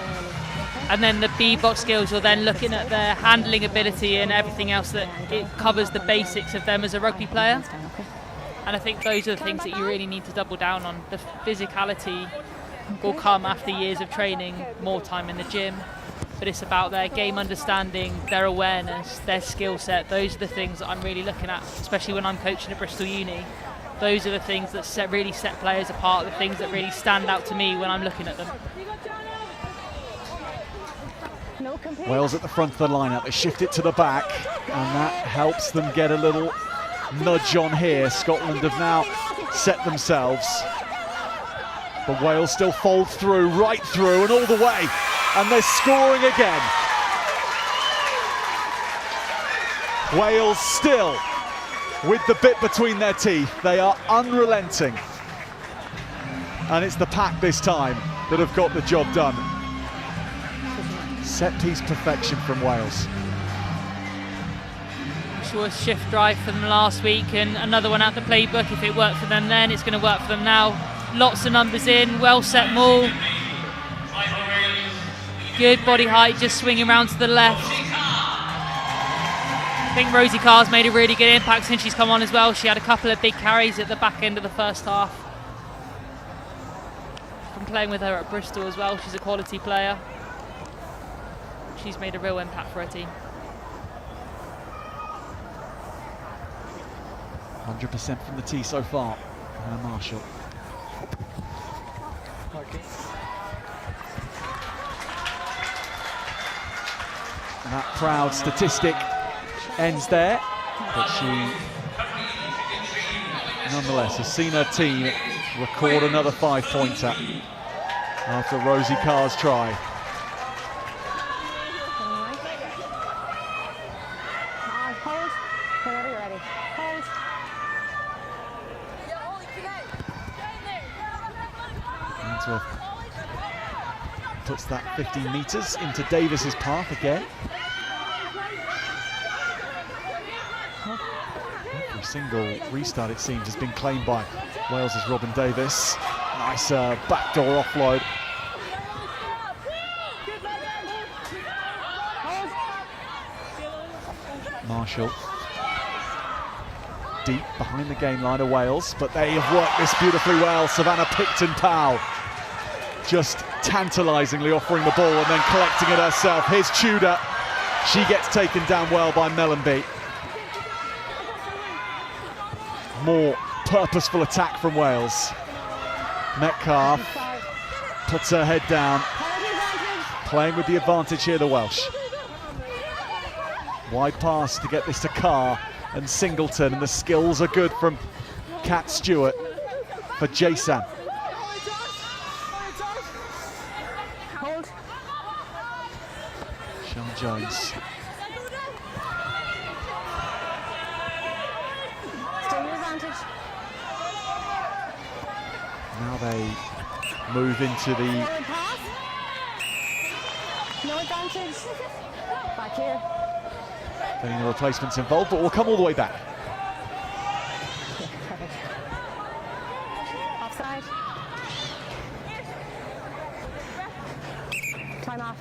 And then the B-box skills, you're then looking at their handling ability and everything else that it covers the basics of them as a rugby player. And I think those are the things that you really need to double down on. The physicality will come after years of training, more time in the gym, but it's about their game understanding, their awareness, their skill set. Those are the things that I'm really looking at, especially when I'm coaching at Bristol Uni. Those are the things that really set players apart, the things that really stand out to me when I'm looking at them. Wales at the front of the lineup, they shift it to the back, and that helps them get a little nudge on here. Scotland have now set themselves, but Wales still fold through, right through and all the way, and they're scoring again. Wales still with the bit between their teeth. They are unrelenting, and it's the pack this time that have got the job done. Set piece perfection from Wales. Was shift drive for them last week, and another one out the playbook. If it worked for them then, it's going to work for them now. Lots of numbers in, well set maul. Good body height, just swinging around to the left. I think Rosie Carr's made a really good impact since she's come on as well. She had a couple of big carries at the back end of the first half. From playing with her at Bristol as well, she's a quality player. She's made a real impact for her team. 100% from the tee so far. Marshall. And that proud statistic ends there, but she nonetheless has seen her team record another 5-pointer after Rosie Carr's try. Puts that 15 metres into Davis's path again. Every single restart, it seems, has been claimed by Wales's Robin Davis. Nice backdoor offload. Marshall. Deep behind the game line of Wales, but they have worked this beautifully well. Savannah Picton-Powell just tantalisingly offering the ball and then collecting it herself. Here's Tudor. She gets taken down well by Mellenby. More purposeful attack from Wales. Metcalf puts her head down, playing with the advantage here, the Welsh. Wide pass to get this to Carr and Singleton, and the skills are good from Kat Stewart for Jason. Hold. Sean Jones. Still your advantage. Now they move into the Forward pass. No advantage. Back here. getting the replacements involved, but we'll come all the way back. Perfect. Offside. Time off.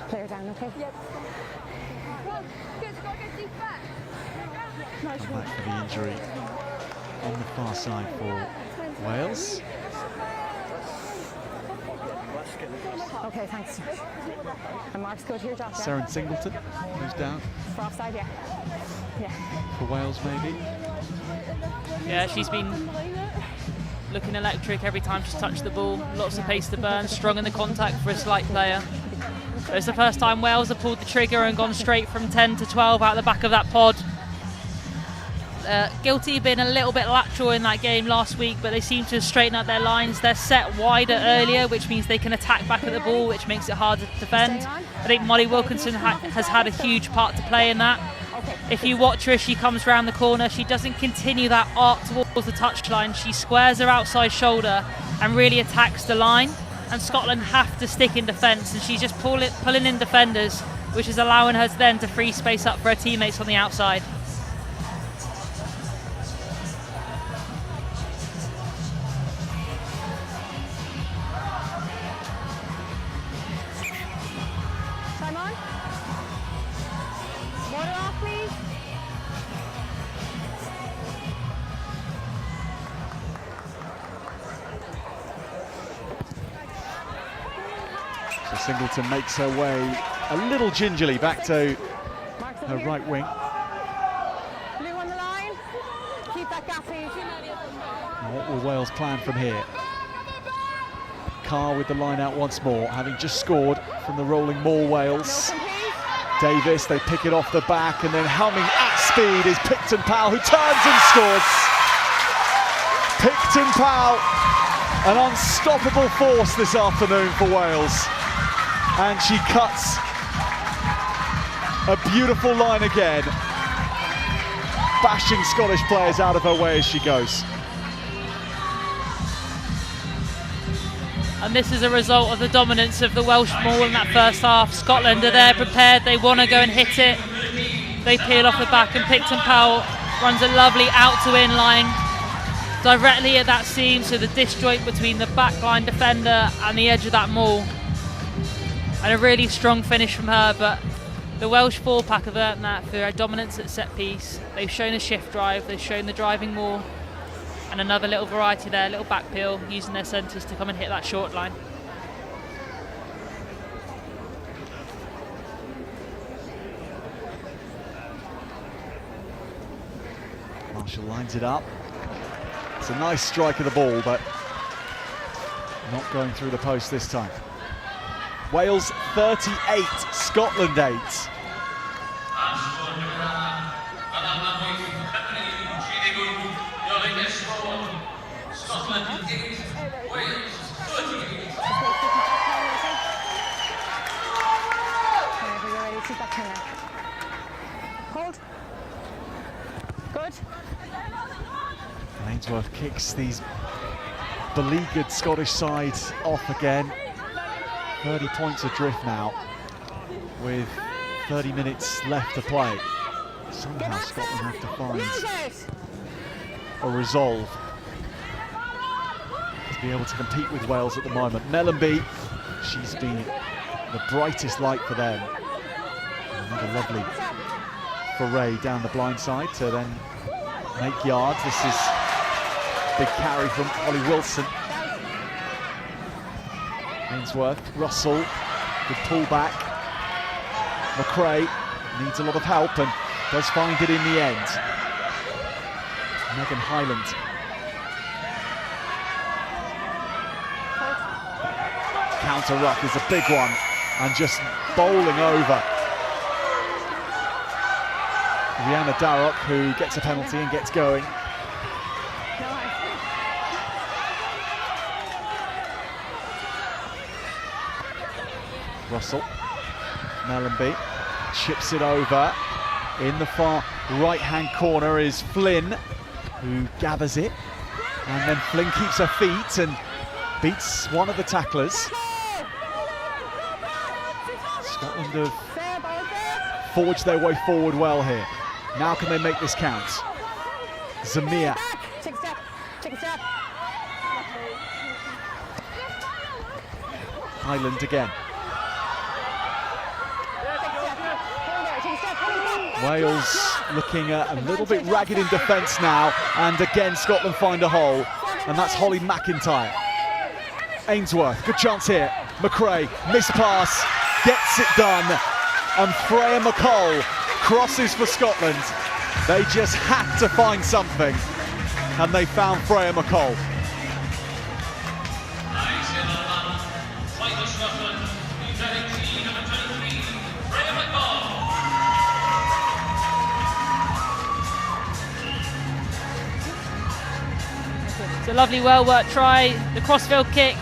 Player down, okay? Yep. Nice Come one. back for the injury on the far side for Wales. Okay, thanks. And Mark's good here, Josh. Seren Singleton moves down For offside, yeah. Yeah. for Wales, maybe. Yeah, she's been looking electric every time she's touched the ball. Lots of pace to burn, strong in the contact for a slight player. But it's the first time Wales have pulled the trigger and gone straight from 10 to 12 out the back of that pod. Guilty being a little bit lateral in that game last week, but they seem to have straightened out their lines. They're set wider earlier, which means they can attack back at the ball, which makes it harder to defend. I think Molly Wilkinson has had a huge part to play in that. If you watch her as she comes round the corner, she doesn't continue that arc towards the touchline. She squares her outside shoulder and really attacks the line. And Scotland have to stick in defence, and she's just pulling in defenders, which is allowing her then to free space up for her teammates on the outside. Time on. Water off, please. So Singleton makes her way a little gingerly back to Mark's her over here. right wing. Blue on the line. Keep that gap, please. And what will Wales plan from here? Carr with the line out once more, having just scored from the rolling maul Wales. Open, please. Davis, they pick it off the back, and then humming at speed is Picton Powell, who turns and scores. Picton Powell, an unstoppable force this afternoon for Wales. And she cuts a beautiful line again, bashing Scottish players out of her way as she goes. And this is a result of the dominance of the Welsh maul in that first half. Scotland are there prepared, they want to go and hit it. They peel off the back, and Picton Powell runs a lovely out to in line directly at that seam, so the disjoint between the backline defender and the edge of that maul. And a really strong finish from her, but the Welsh four-pack have earned that for their dominance at set piece. They've shown a shift drive, they've shown the driving maul, and another little variety there, little back peel, using their centres to come and hit that short line. Marshall lines it up. It's a nice strike of the ball, but not going through the post this time. Wales 38, Scotland 8. Whenever you're ready, keep that corner. Hold. Good. Ainsworth kicks these beleaguered Scottish sides off again. 30 points adrift now, with 30 minutes left to play. Somehow Scotland have to find a resolve to be able to compete with Wales at the moment. Mellenby, she's been the brightest light for them. Another lovely foray down the blind side to then make yards. This is a big carry from Holly Wilson. Ainsworth, Russell, good pullback. McRae needs a lot of help and does find it in the end. Megan Hyland counter ruck is a big one, and just bowling over Rihanna Darroch, who gets a penalty and gets going. Russell, Mellenby chips it over. In the far right-hand corner is Flynn, who gathers it, and then Flynn keeps her feet and beats one of the tacklers. Scotland have forged their way forward well here. Now can they make this count? Zamir. Take a step. Take a step. Highland again. Wales looking a little bit ragged in defence now, and again Scotland find a hole, and that's Holly McIntyre. Ainsworth, good chance here. McRae, missed pass, gets it done, and Freya McColl crosses for Scotland. They just had to find something, and they found Freya McColl. It's a lovely, well-worked try. The crossfield kick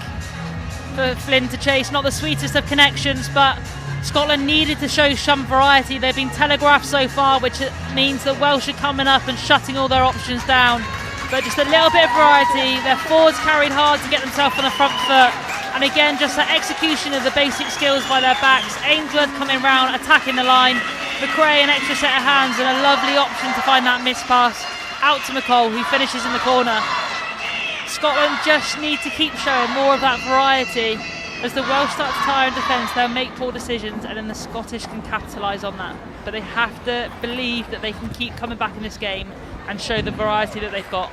for Flynn to chase. Not the sweetest of connections, but Scotland needed to show some variety. They've been telegraphed so far, which means that Welsh are coming up and shutting all their options down. But just a little bit of variety. Their forwards carried hard to get themselves on the front foot. And again, just that execution of the basic skills by their backs. Ainsworth coming round, attacking the line. McRae, an extra set of hands, and a lovely option to find that missed pass out to McColl, who finishes in the corner. Scotland just need to keep showing more of that variety. As the Welsh start to tire in defence, they'll make poor decisions, and then the Scottish can capitalise on that. But they have to believe that they can keep coming back in this game and show the variety that they've got.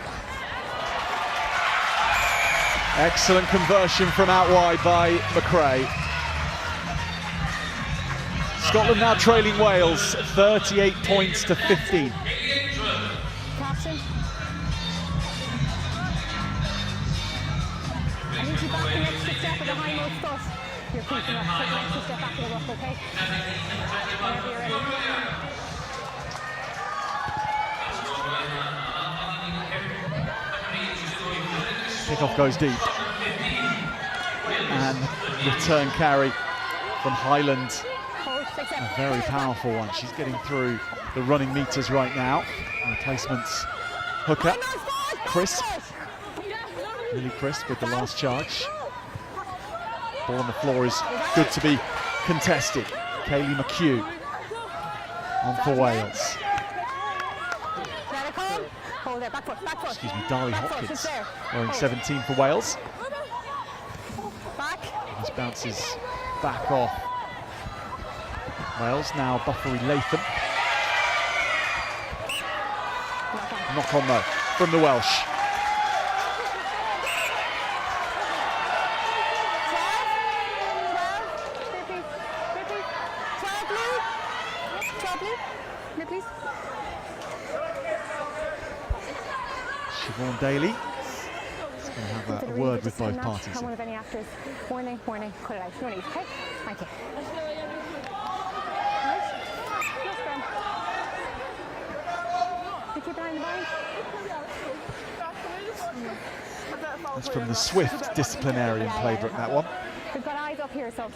Excellent conversion from out wide by McRae. Scotland now trailing Wales 38 points to 15. You're keeping up, take an extra step back to the ruck, okay? Whenever you're ready. Kickoff goes deep. And return carry from Highland. A very powerful one. She's getting through the running meters right now. Replacements hooker. Crisp. Really crisp with the last charge. Ball on the floor is good to be contested. Kaylee McHugh on for Wales. Excuse me, Darley Hopkins wearing 17 for Wales. This bounces back off. Wales now Buffery Latham. Knock on though from the Welsh. Siobhan Daly is going to have a word with both parties. One of any actors. Warning, warning, cut it out. No need, okay? Thank you. That's from the Swift disciplinarian playbook, that one. We've got eyes up here, so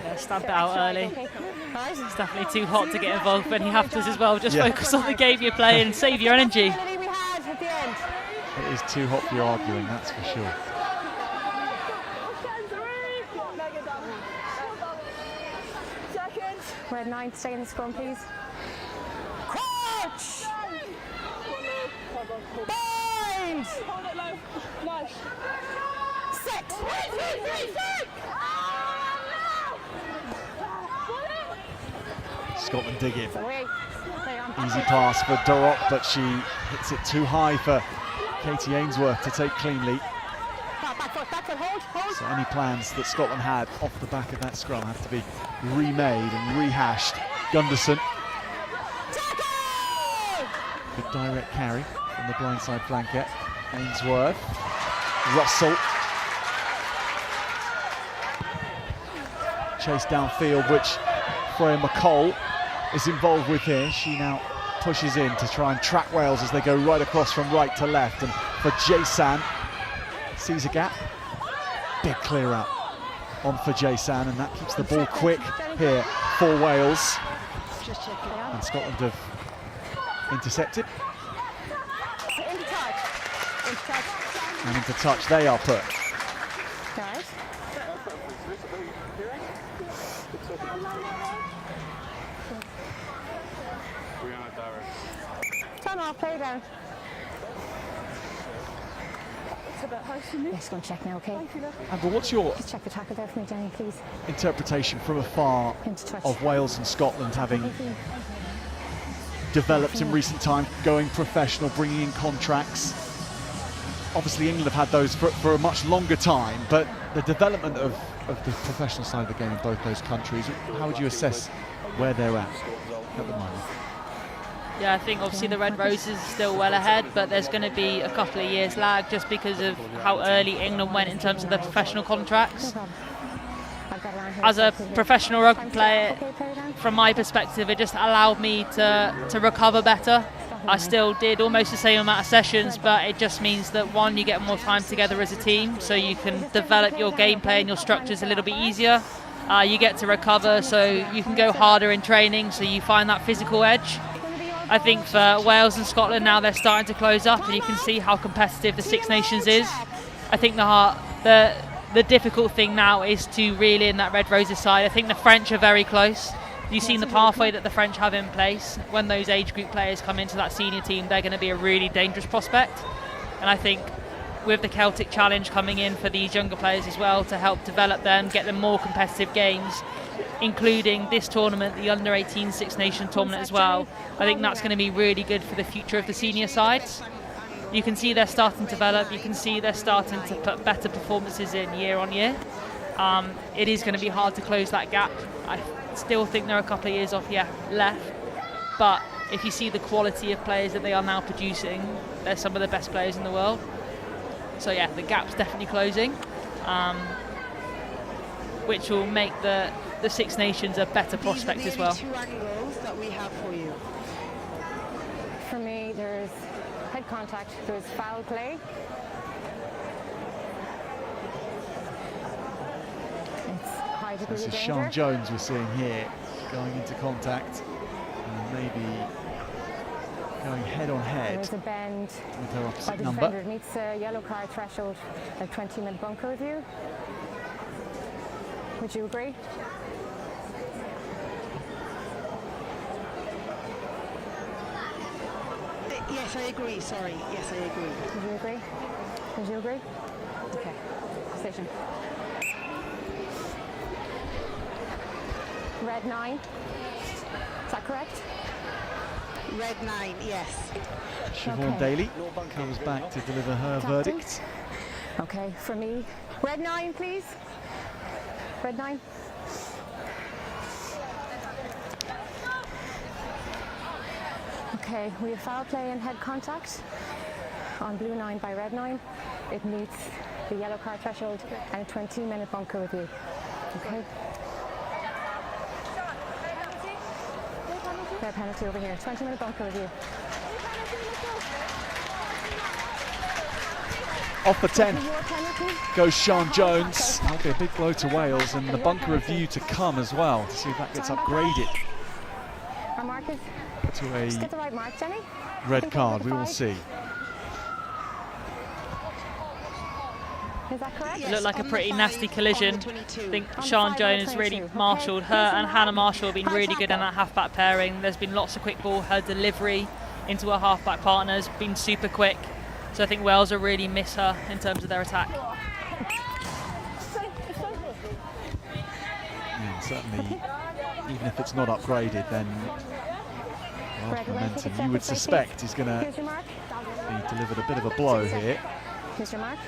yeah, stamp it out early. It's definitely too hot to get involved, but you have to as well. Just focus on the game you're playing and save your energy. It is too hot for your arguing, that's for sure. Red 9, stay in the scrum, please. Crouch! Bind! Hold it low. Nice. Set! Scotland dig in. Easy pass for Darroch, but she hits it too high for Katie Ainsworth to take cleanly. So any plans that Scotland had off the back of that scrum have to be remade and rehashed. Gunderson. Good direct carry from the blindside flanker. Ainsworth. Russell. chase downfield, which Freya McCall is involved with here. She now pushes in to try and track Wales as they go right across from right to left. And for Jason, sees a gap. Big clear out on for Jason, and that keeps the ball quick here for Wales. And Scotland have intercepted. And into touch they are put. Right. Turn off, play down. It's a bit high for me. Let's go and check now, okay? Amber, what's your Just check the tackle there for me, Jenny, please. interpretation from afar Into touch. of Wales and Scotland having developed in recent time, going professional, bringing in contracts? Obviously England have had those for a much longer time, but the development of the professional side of the game in both those countries, how would you assess where they're at the moment? Yeah, I think obviously the Red Roses are still well ahead, but there's going to be a couple of years lag just because of how early England went in terms of their professional contracts. As a professional rugby player, from my perspective, it just allowed me to recover better. I still did almost the same amount of sessions, but it just means that, one, you get more time together as a team, so you can develop your gameplay and your structures a little bit easier. You get to recover, so you can go harder in training, so you find that physical edge. I think for Wales and Scotland now, they're starting to close up, and you can see how competitive the Six Nations is. I think the difficult thing now is to reel in that Red Roses side. I think the French are very close. You've seen the pathway that the French have in place. When those age group players come into that senior team, they're going to be a really dangerous prospect. And I think with the Celtic Challenge coming in for these younger players as well to help develop them, get them more competitive games, including this tournament, the Under-18 Six Nations tournament as well, I think that's going to be really good for the future of the senior sides. You can see they're starting to develop, you can see they're starting to put better performances in year on year. It is going to be hard to close that gap. I still think they're a couple of years off left, but if you see the quality of players that they are now producing, they're some of the best players in the world. So yeah, the gap's definitely closing, which will make the Six Nations a better prospect as well. These are the only 2 angles that we have for you. For me, there's head contact, there's foul play. It's high degree This of is danger. Sean Jones we're seeing here, going into contact, and maybe going head on head There's a bend with her by opposite the number. defender. It meets a yellow card threshold, a 20-minute bunker review. Would you agree? Yes, I agree, sorry. Yes, I agree. Would you agree? Would you agree? Okay. Decision. Red 9. Is that correct? Red 9, yes. Siobhan Okay. Daly comes back to deliver her Captain. verdict. Okay, for me. Red 9, please. Red 9. Okay, we have foul play and head contact on blue 9 by red 9. It meets the yellow card threshold and a 20-minute bunker review. Okay. Red penalty over here. 20-minute bunker review. Off the 10 Your penalty. goes Sean Jones. That'll be a big blow to Wales, and the bunker review to come as well to see if that gets upgraded Our mark is. to Just get a the right mark, Jenny. red card. We will see. Is that correct? Yes, Looked like a on the pretty 5, nasty collision. on the 22. I think On the Sean 5 Jones and the really 22. marshalled Okay. her, Please and do Hannah that. Marshall have been High really good in tackle. that halfback pairing. There's been lots of quick ball. Her delivery into her halfback partner has been super quick. So I think Wales will really miss her in terms of their attack. Yeah, certainly, even if it's not upgraded, then Welsh momentum, you would suspect, is going to Here's your mark. be delivered a bit of a blow here. Here's your mark.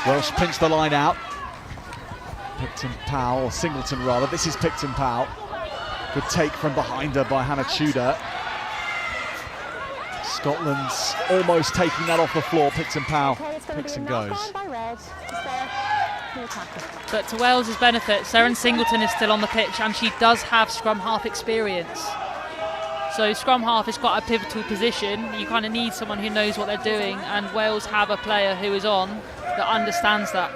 Welsh pinch the line out. Picton Powell, or Singleton rather. This is Picton Powell. Good take from behind her by Hannah Tudor. Scotland's almost taking that off the floor. Picks and Powell picks and goes. But to Wales's benefit, Seren Singleton is still on the pitch and she does have scrum half experience. So scrum half is quite a pivotal position. You kind of need someone who knows what they're doing, and Wales have a player who is on that understands that.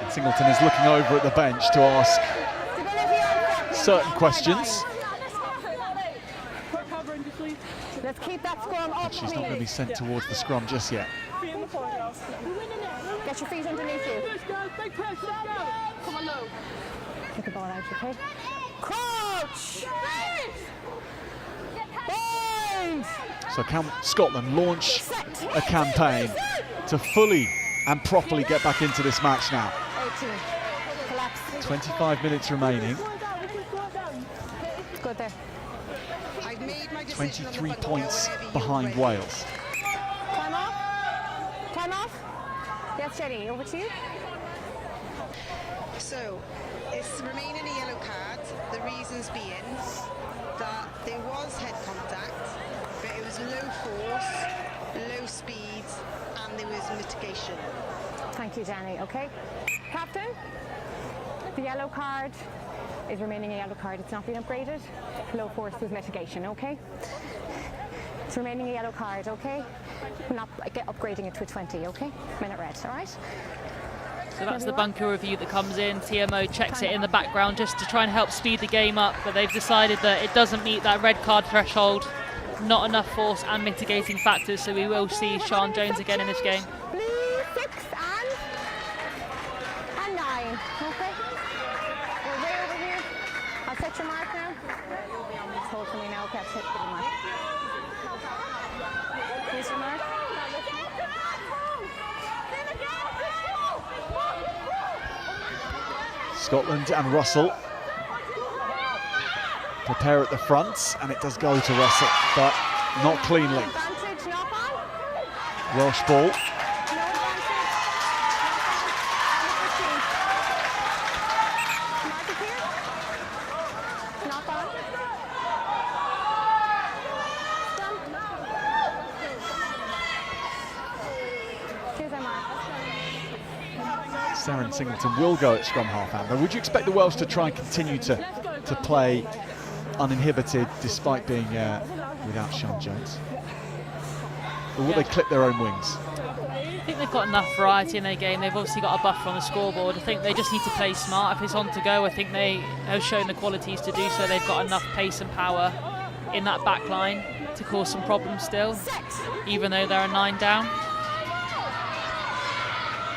Singleton is looking over at the bench to ask certain questions. Let's keep that scrum up. She's not going to be sent towards the scrum just yet. Get your feet underneath you. Come on, low. Get the ball out, okay? Crouch! Bind! So can Scotland launch a campaign to fully and properly get back into this match now? 18. Collapse. 25 minutes remaining. Good there. I've made my decision on the 23 button points wherever you're behind ready. Wales. Time off. Time off. Yes, Jenny, over to you. So, it's remaining a yellow card. The reasons being that there was head contact, but it was low force, low speed, and there was mitigation. Thank you, Jenny. Okay. Captain, the yellow card is remaining a yellow card. It's not been upgraded. Low force with mitigation, okay? It's remaining a yellow card, okay? We're not upgrading it to a 20, okay? Minute red, all right? So that's the bunker review that comes in. TMO checks it in the background just to try and help speed the game up, but they've decided that it doesn't meet that red card threshold. Not enough force and mitigating factors, so we will see Sian Jones again in this game. Blue 6 and 9, okay? We're way over here. I'll set your mark now. Just hold for me now, okay? I'll set your mark. Here's your mark. Scotland and Russell prepare at the front, and it does go to Russell, but not cleanly. Advantage, knock on. Welsh ball. No advantage. Mark it here. Knock on. Here's our mark. Seren Singleton will go at scrum half hand. Would you expect the Welsh to try and continue to play uninhibited despite being without Sian Jones? Or will they clip their own wings? I think they've got enough variety in their game. They've obviously got a buffer on the scoreboard. I think they just need to play smart. If it's on to go, I think they have shown the qualities to do so. They've got enough pace and power in that back line to cause some problems still, even though they're a 9 down.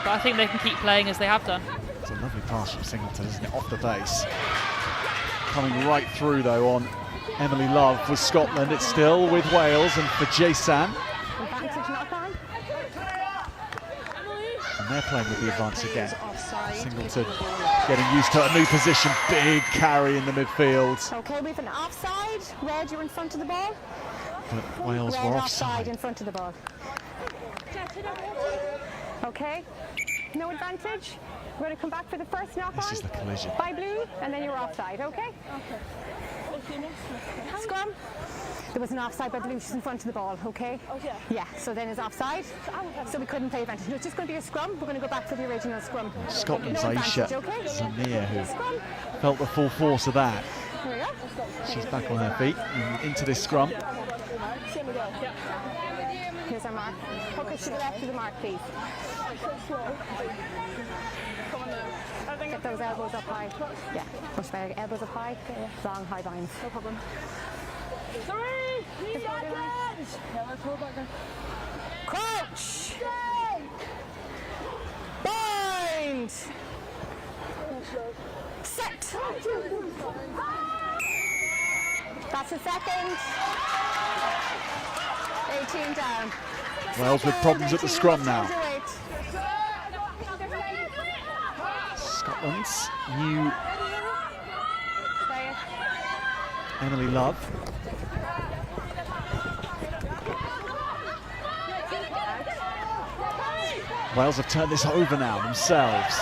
But I think they can keep playing as they have done. It's a lovely pass from Singleton, isn't it? Off the base. Coming right through, though, on Emily Love with Scotland. It's still with Wales and for Jason. Advantage, knock on. And they're playing with the advance again. Offside. Singleton getting used to a new position. Big carry in the midfield. Okay, we've an offside. Red, you're in front of the ball. But Wales Red were offside offside. in front of the ball. Okay, no advantage. We're going to come back for the first knock This on is the collision. by blue, and then you're offside, okay? Scrum. There was an offside by blue, she's in front of the ball, okay? Okay. Yeah, so then it's offside, so we couldn't play advantage. No, it's just going to be a scrum. We're going to go back to the original scrum. Scotland's No Aisha advantage, okay? Zamir, who Scrum. felt the full force of that. Here we go. She's back on her feet and into this scrum. Here's our mark. Focus to the left of the mark, please. Get those elbows up high. Yeah, push back, elbows up high. Long, high binds. No problem. 3 seconds. Crouch! Bind! Set! That's a second. 18 down. Wales with problems at the scrum now. Wait. Scotland's new Play it. Emily Love. Wales have turned this over now themselves.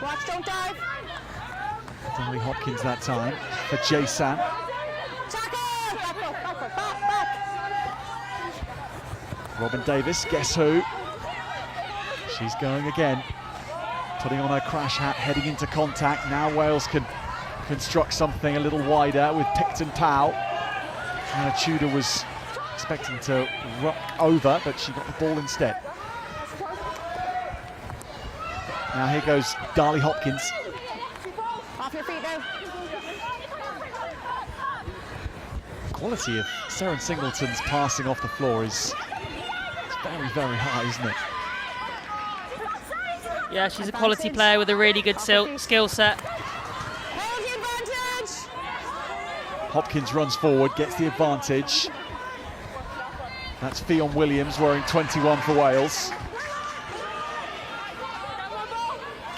Watch, don't dive. Dolly Hopkins that time for Jason. Robin Davis, guess who? She's going again. Putting on her crash hat, heading into contact. Now Wales can construct something a little wider with Picton Powell. Anna Tudor was expecting to rock over, but she got the ball instead. Now here goes Dolly Hopkins. Off your feet now. Quality of Seren Singleton's passing off the floor is very, very high, isn't it? Yeah, she's a quality player with a really good skill set. Hold the advantage. Hopkins runs forward, gets the advantage. That's Fionn Williams wearing 21 for Wales.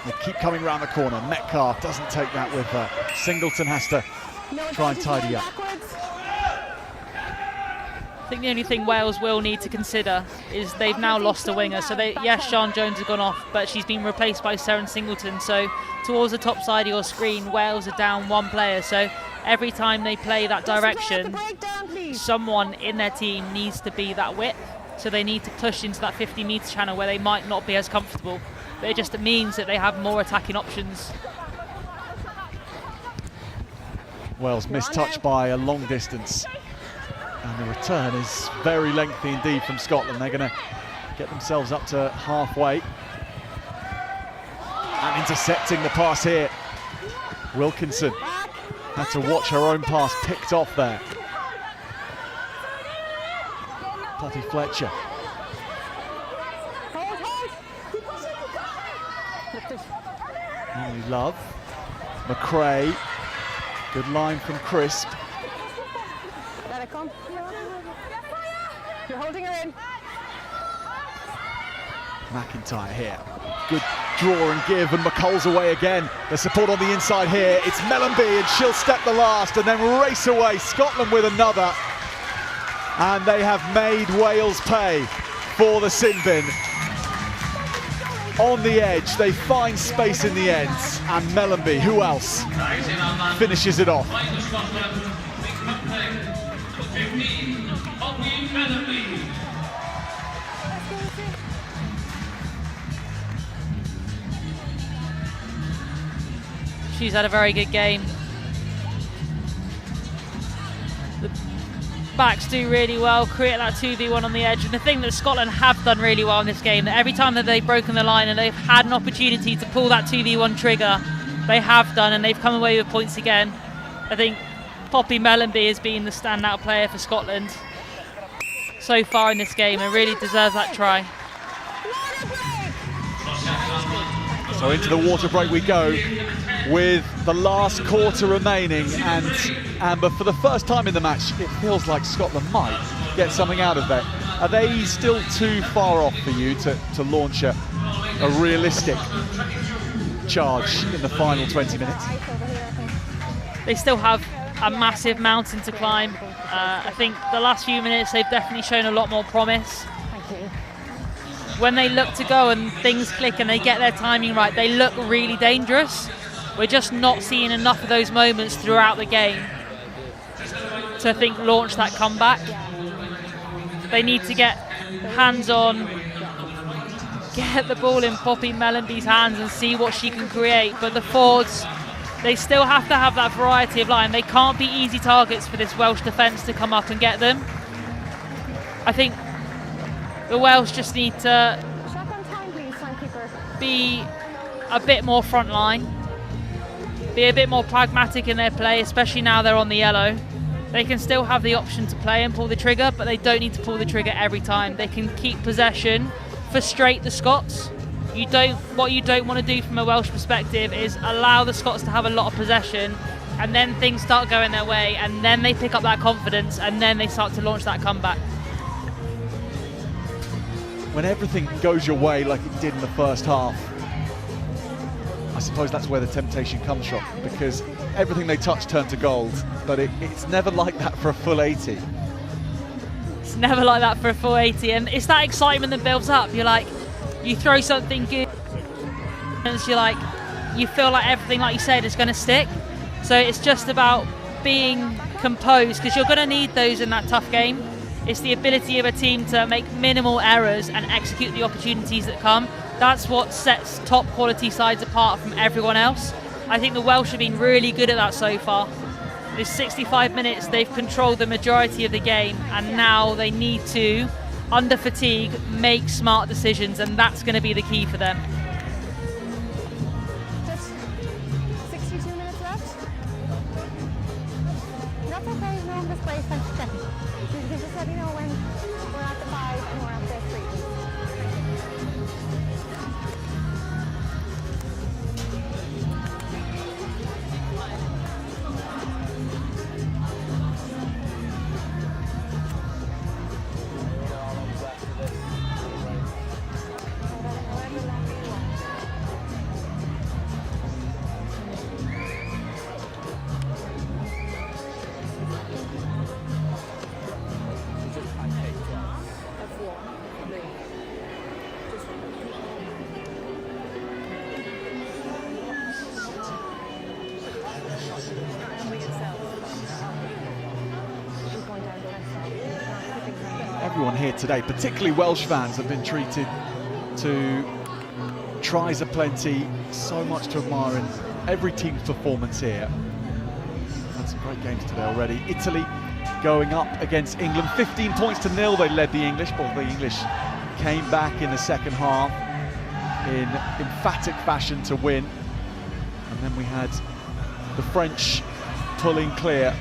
They keep coming round the corner. Metcalf doesn't take that with her. Singleton has to try and tidy up. I think the only thing Wales will need to consider is they've now lost a winger. So yes, Sian Jones has gone off, but she's been replaced by Seren Singleton. So towards the top side of your screen, Wales are down one player. So every time they play that direction, someone in their team needs to be that width. So they need to push into that 50-metre channel where they might not be as comfortable. But it just means that they have more attacking options. Wales mistouched by a long distance. And the return is very lengthy indeed from Scotland. They're going to get themselves up to halfway. And intercepting the pass here. Wilkinson had to watch her own pass picked off there. Poppy Fletcher. Emily Love. McRae. Good line from Crisp. Let it come. You're holding her in. McIntyre here. Good draw and give, and McColl's away again. The support on the inside here. It's Mellenby, and she'll step the last and then race away. Scotland with another. And they have made Wales pay for the sin bin. On the edge, they find space in the ends, and Mellenby, who else, finishes it off. She's had a very good game. The backs do really well, create that 2v1 on the edge. And the thing that Scotland have done really well in this game, that every time that they've broken the line and they've had an opportunity to pull that 2v1 trigger, they have done, and they've come away with points again. I think Poppy Mellenby has been the standout player for Scotland so far in this game and really deserves that try. So into the water break we go with the last quarter remaining, and Amber, for the first time in the match, it feels like Scotland might get something out of that. Are they still too far off for you to launch a realistic charge in the final 20 minutes? They still have a massive mountain to climb. I think the last few minutes they've definitely shown a lot more promise. When they look to go and things click and they get their timing right, they look really dangerous. We're just not seeing enough of those moments throughout the game to, I think, launch that comeback. They need to get hands-on, get the ball in Poppy Mellenby's hands and see what she can create. But the forwards, they still have to have that variety of line. They can't be easy targets for this Welsh defence to come up and get them. I think the Welsh just need to be a bit more front line, be a bit more pragmatic in their play, especially now they're on the yellow. They can still have the option to play and pull the trigger, but they don't need to pull the trigger every time. They can keep possession, frustrate the Scots. What you don't want to do from a Welsh perspective is allow the Scots to have a lot of possession, and then things start going their way, and then they pick up that confidence, and then they start to launch that comeback. When everything goes your way like it did in the first half, I suppose that's where the temptation comes from, because everything they touch turned to gold, but it's never like that for a full 80. It's never like that for a full 80, and it's that excitement that builds up. You're like, you throw something good, and you feel like everything, like you said, is going to stick. So it's just about being composed, because you're going to need those in that tough game. It's the ability of a team to make minimal errors and execute the opportunities that come. That's what sets top quality sides apart from everyone else. I think the Welsh have been really good at that so far. This 65 minutes, they've controlled the majority of the game, and now they need to, under fatigue, make smart decisions, and that's going to be the key for them. Just 62 minutes left. That's okay, no, that's great, thanks for checking. You can just let me know when we're at the 5 and we're at the 3. Everyone here today, particularly Welsh fans, have been treated to tries aplenty, so much to admire in every team's performance here. Had some great games today already. Italy going up against England, 15 points to 0 they led the English, but the English came back in the second half in emphatic fashion to win. And then we had the French pulling clear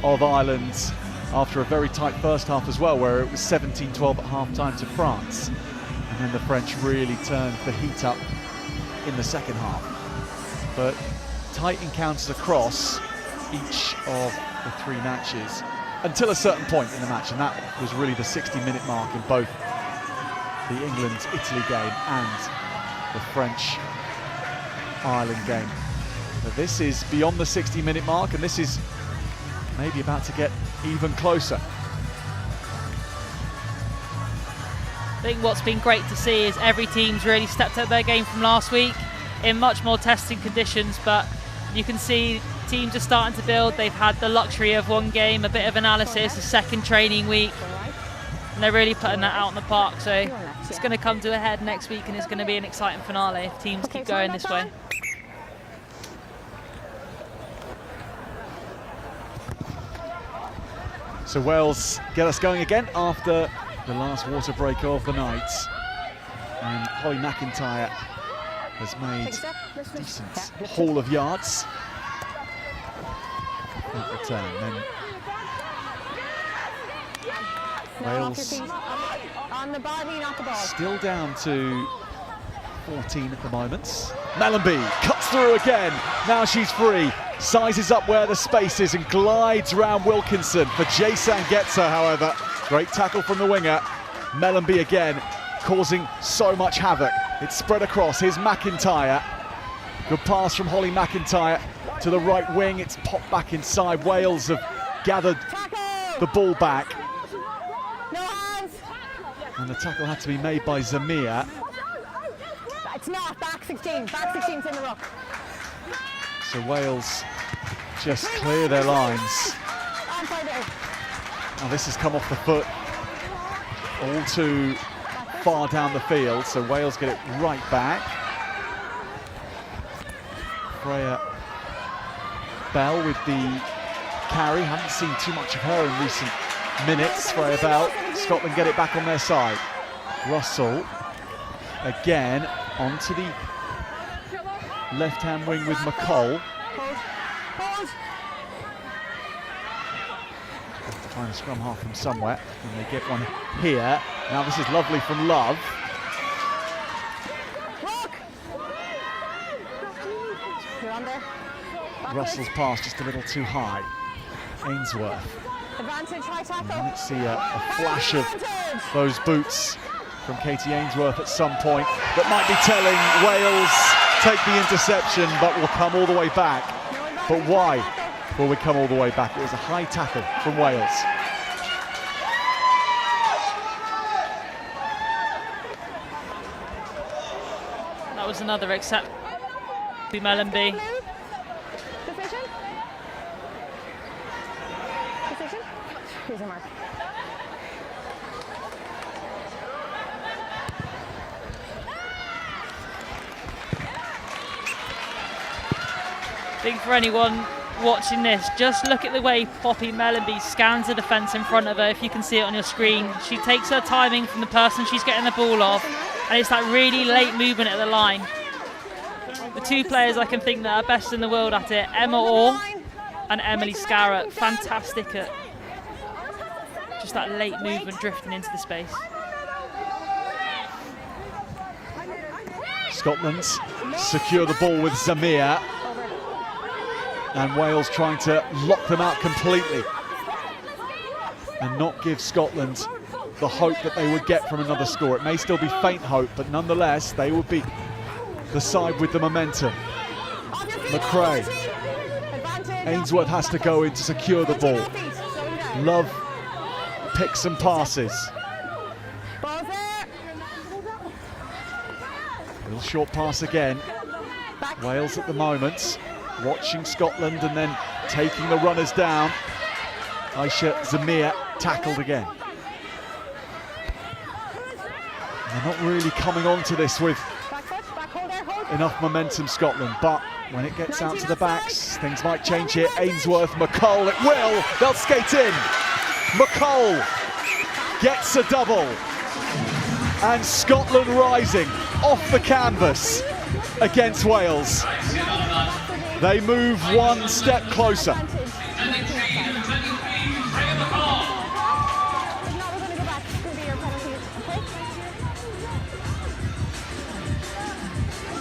of Ireland after a very tight first half as well, where it was 17-12 at half-time to France. And then the French really turned the heat up in the second half. But tight encounters across each of the 3 matches until a certain point in the match, and that was really the 60-minute mark in both the England-Italy game and the French-Ireland game. But this is beyond the 60-minute mark, and this is maybe about to get even closer. I think what's been great to see is every team's really stepped up their game from last week in much more testing conditions, but you can see teams are starting to build. They've had the luxury of one game, a bit of analysis, a second training week, and they're really putting that out in the park. So it's going to come to a head next week, and it's going to be an exciting finale if teams keep going this way. So Wales get us going again after the last water break of the night. And Holly McIntyre has made a decent haul of yards. That return. Then Wales On the body, not the ball. still down to 14 at the moment. Mellenby cuts through again. Now she's free. Sizes up where the space is and glides round Wilkinson. For Jason gets her, however. Great tackle from the winger. Mellenby again, causing so much havoc. It's spread across. Here's McIntyre. Good pass from Holly McIntyre to the right wing. It's popped back inside. Wales have gathered the ball back. No hands. And the tackle had to be made by Zamir. It's not. Back 16. Back 16's in the ruck. So Wales just clear their lines. Now this has come off the foot all too far down the field, so Wales get it right back. Freya Bell with the carry. Haven't seen too much of her in recent minutes. Freya Bell. Scotland get it back on their side. Russell again onto the left-hand wing with McColl. Trying to scrum half from somewhere, and they get one here. Now this is lovely from Love. Russell's pass just a little too high. Ainsworth. Advantage, high tackle. Let's see a flash of those boots from Katie Ainsworth at some point that might be telling Wales take the interception, but will come all the way back. But why will we come all the way back? It was a high tackle from Wales. That was another except Mellenby. Here's your mark. I think for anyone watching this, just look at the way Poppy Mellenby scans the defence in front of her. If you can see it on your screen, she takes her timing from the person she's getting the ball off, and it's that really late movement at the line. The two players I can think that are best in the world at it, Emma Orr and Emily Scarrett, fantastic at just that late movement drifting into the space. Scotland secure the ball with Zamir, and Wales trying to lock them out completely and not give Scotland the hope that they would get from another score. It may still be faint hope, but nonetheless they would be the side with the momentum. McRae, Ainsworth has to go in to secure the ball. Love picks and passes. Little short pass again. Wales at the moment watching Scotland and then taking the runners down. Aisha Zamir tackled again. They're not really coming on to this with enough momentum, Scotland, but when it gets out to the backs, things might change here. Ainsworth, McCull, it will. They'll skate in. McCull gets a double. And Scotland rising off the canvas against Wales. They move one step closer.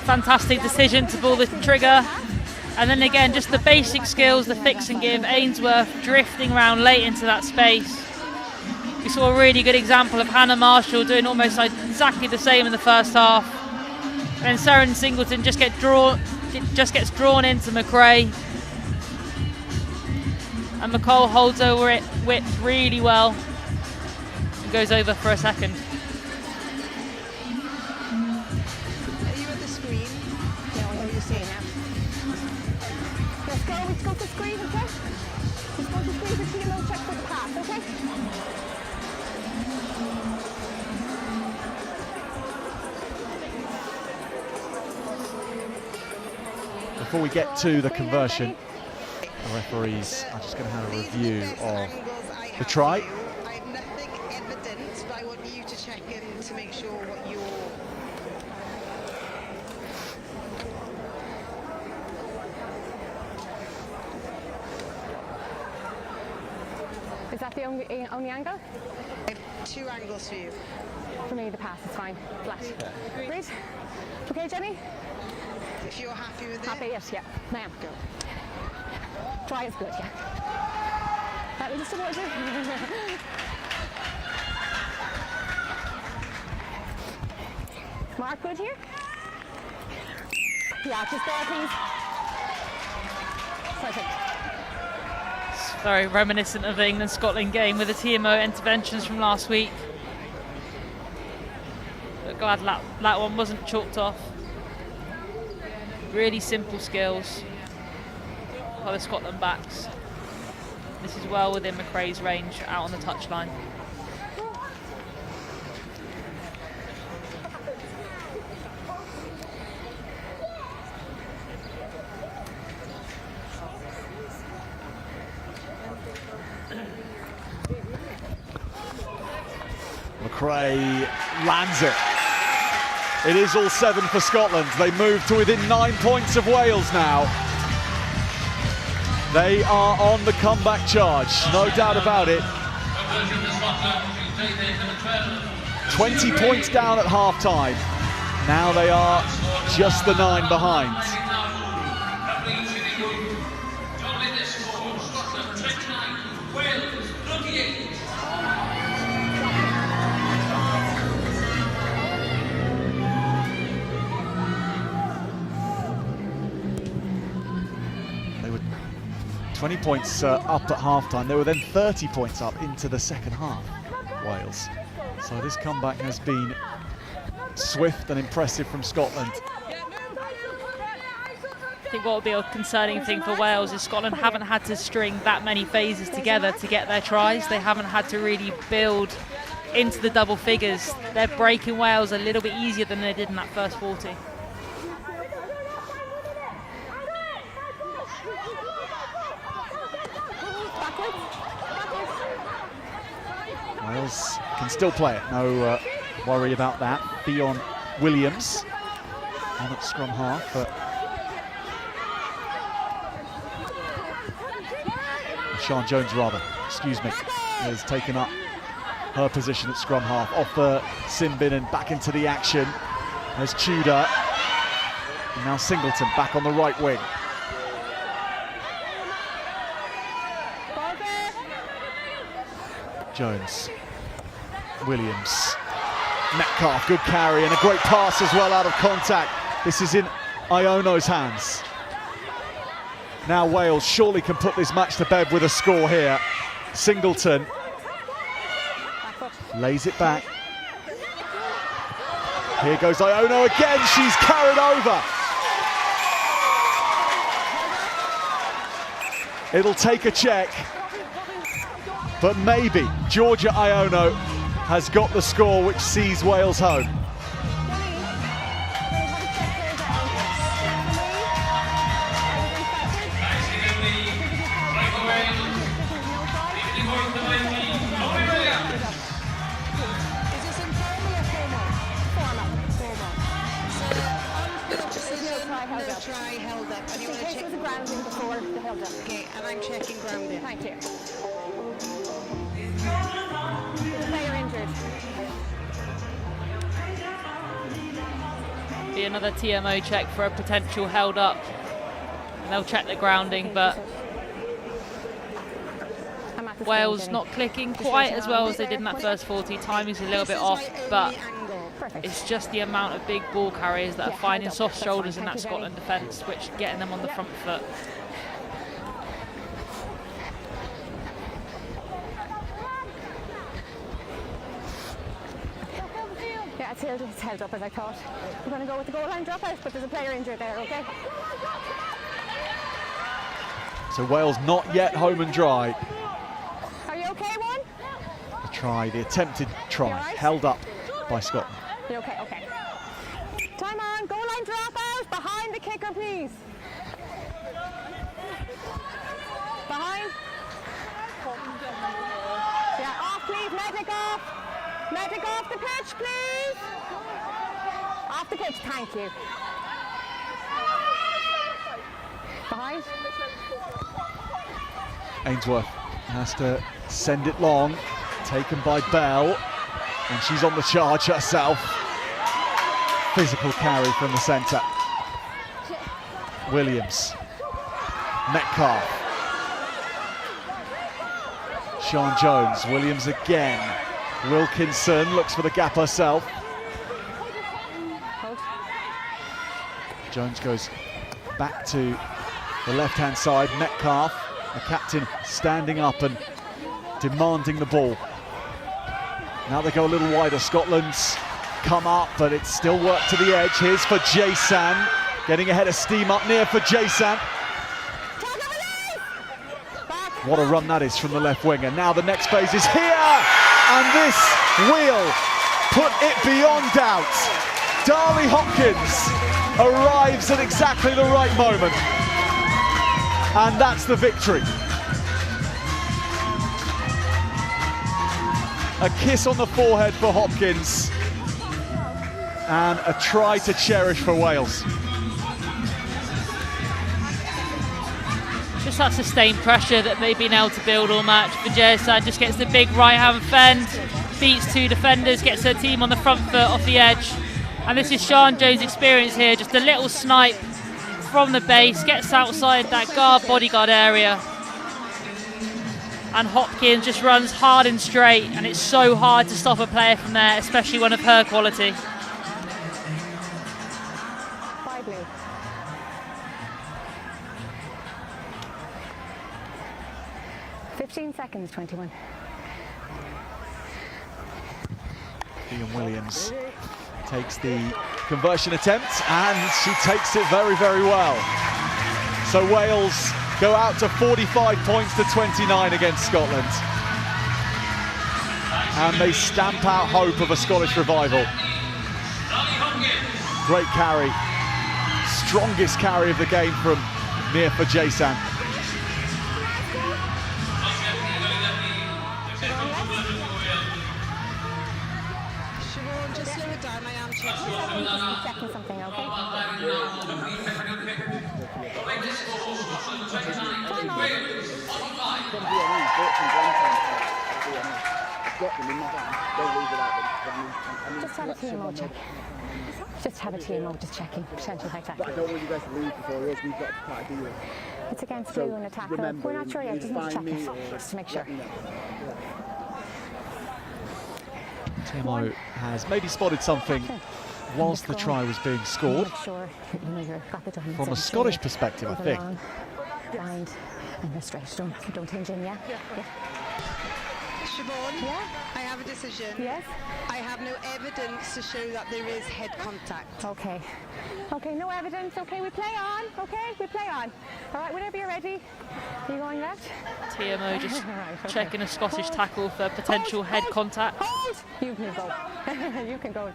Fantastic decision to pull the trigger, and then again just the basic skills, the fix and give. Ainsworth drifting around late into that space. We saw a really good example of Hannah Marshall doing almost exactly the same in the first half, and Seren Singleton just gets drawn into McRae, and McCall holds over it whipped really well and goes over for a second. Before we get to the conversion, the referees are just going to have a review of the try. I have nothing evident, but I want you to check in to make sure what you're... Is that the only angle? I have two angles for you. For me, the pass is fine. Flat. Great. Okay, Jenny? If you're happy with it. Happy, yes, yeah. I am. Go. Try is good, yeah. That was just a word. Mark, good here? Yeah, just there, please. Perfect. It's very reminiscent of the England-Scotland game with the TMO interventions from last week. But glad that one wasn't chalked off. Really simple skills by the Scotland backs. This is well within McRae's range out on the touchline. McRae lands it. It is all 7 for Scotland. They move to within 9 points of Wales now. They are on the comeback charge, no doubt about it. 20 points down at half-time. Now they are just the 9 behind. They were 20 points up at half-time. They were then 30 points up into the second half, Wales. So this comeback has been swift and impressive from Scotland. I think what would be a concerning thing for Wales is Scotland haven't had to string that many phases together to get their tries. They haven't had to really build into the double figures. They're breaking Wales a little bit easier than they did in that first 40. Wales can still play it, no worry about that. Beyond Williams on at scrum half, but Sian Jones has taken up her position at scrum half, off the sin bin and back into the action. There's Tudor, and now Singleton back on the right wing. Jones, Williams, Metcalf, good carry and a great pass as well out of contact. This is in Iono's hands. Now Wales surely can put this match to bed with a score here. Singleton lays it back. Here goes Iono again, she's carried over. It'll take a check, but maybe Georgia Iono has got the score which sees Wales home. Try held up. And you want to check the grounding before the held up. Okay, and I'm checking grounding. Thank you. Player injured. Be another TMO check for a potential held up. And they'll check the grounding, but Wales not clicking quite as well as they did in that first 40. Timing's a little bit off, but it's just the amount of big ball carriers that are finding soft shoulders in that Scotland defence, which getting them on the front foot. Yeah, it's held up as I thought. We're going to go with the goal line dropout, but there's a player injured there, okay? So Wales not yet home and dry. Are you okay, one? The try, the attempted try, right? held up by Scotland. You okay? Okay. Time on, goal line dropout, behind the kicker, please. Behind. Yeah, off, please, medic off. Medic off the pitch, please. Off the pitch, thank you. Behind. Ainsworth has to send it long, taken by Bell, and she's on the charge herself. Physical carry from the centre. Williams, Metcalf, Sian Jones, Williams again. Wilkinson looks for the gap herself. Jones goes back to the left-hand side. Metcalf, the captain, standing up and demanding the ball. Now they go a little wider. Scotland's come up, but it's still work to the edge. Here's for Jason, getting ahead of steam up near for Jason. What a run that is from the left wing. And now the next phase is here, and this will put it beyond doubt. Darlie Hopkins arrives at exactly the right moment, and that's the victory. A kiss on the forehead for Hopkins, and a try to cherish for Wales. Just that sustained pressure that they've been able to build all match. Vijay just gets the big right-hand fend, beats two defenders, gets her team on the front foot off the edge. And this is Sian Jones' experience here, just a little snipe from the base, gets outside that bodyguard area. And Hopkins just runs hard and straight, and it's so hard to stop a player from there, especially one of her quality. 15 seconds, 21. Ian Williams takes the conversion attempt, and she takes it very, very well. So Wales go out to 45 points to 29 against Scotland. And they stamp out hope of a Scottish revival. Great carry. Strongest carry of the game from Nia for Jason. Siobhan, just slow it down, I am checking something, okay? Time off. Just have a TMO check. Just have a TMO, just checking, potential like that. But I don't want you guys to leave before us, we've got quite a deal. It's against blue and attack. We're not sure yet, just need to check it, just to make sure. TMO has maybe spotted something whilst the try was being scored. From a Scottish perspective, I think. Blind and straight, don't hinge in, yeah? Siobhan, Yeah? I have a decision. Yes? I have no evidence to show that there is head contact. Okay. Okay, no evidence. Okay, we play on. Okay, we play on. All right, whenever you're ready. Are you going left? TMO just Right, okay. checking a Scottish Hold. tackle for potential head contact. Hold! You can go. You can go.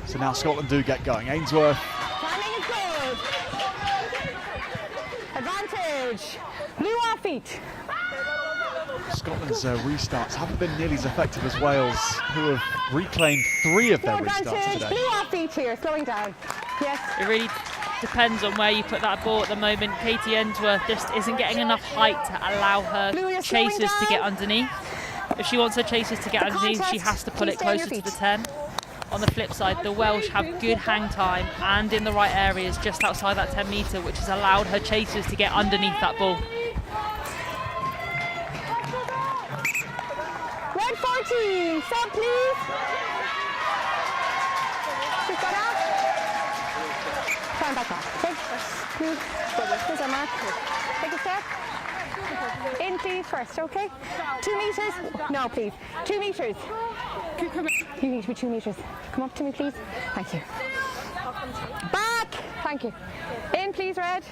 So now Scotland do get going. Ainsworth. Timing is good. Advantage. Blue off feet. Scotland's restarts haven't been nearly as effective as Wales, who have reclaimed 3 of their restarts Advantage. today. Blue off feet here, slowing down. Yes. It really depends on where you put that ball at the moment. Katie Ainsworth just isn't getting enough height to allow her Blue, you're slowing chasers to down. get underneath. If she wants her chasers to get underneath, she has to pull Please it stay on your closer to the feet. 10. On the flip side, the Welsh have good hang time and in the right areas just outside that 10 metre, which has allowed her chasers to get underneath that ball. Red 14, stop please. She's got out. Turn back off, okay? Good. Here's our mark. Take a step. In please first, okay? 2 metres. No, please. 2 metres. You need to be 2 metres. Come up to me, please. Thank you. Back. Thank you. In please, Red.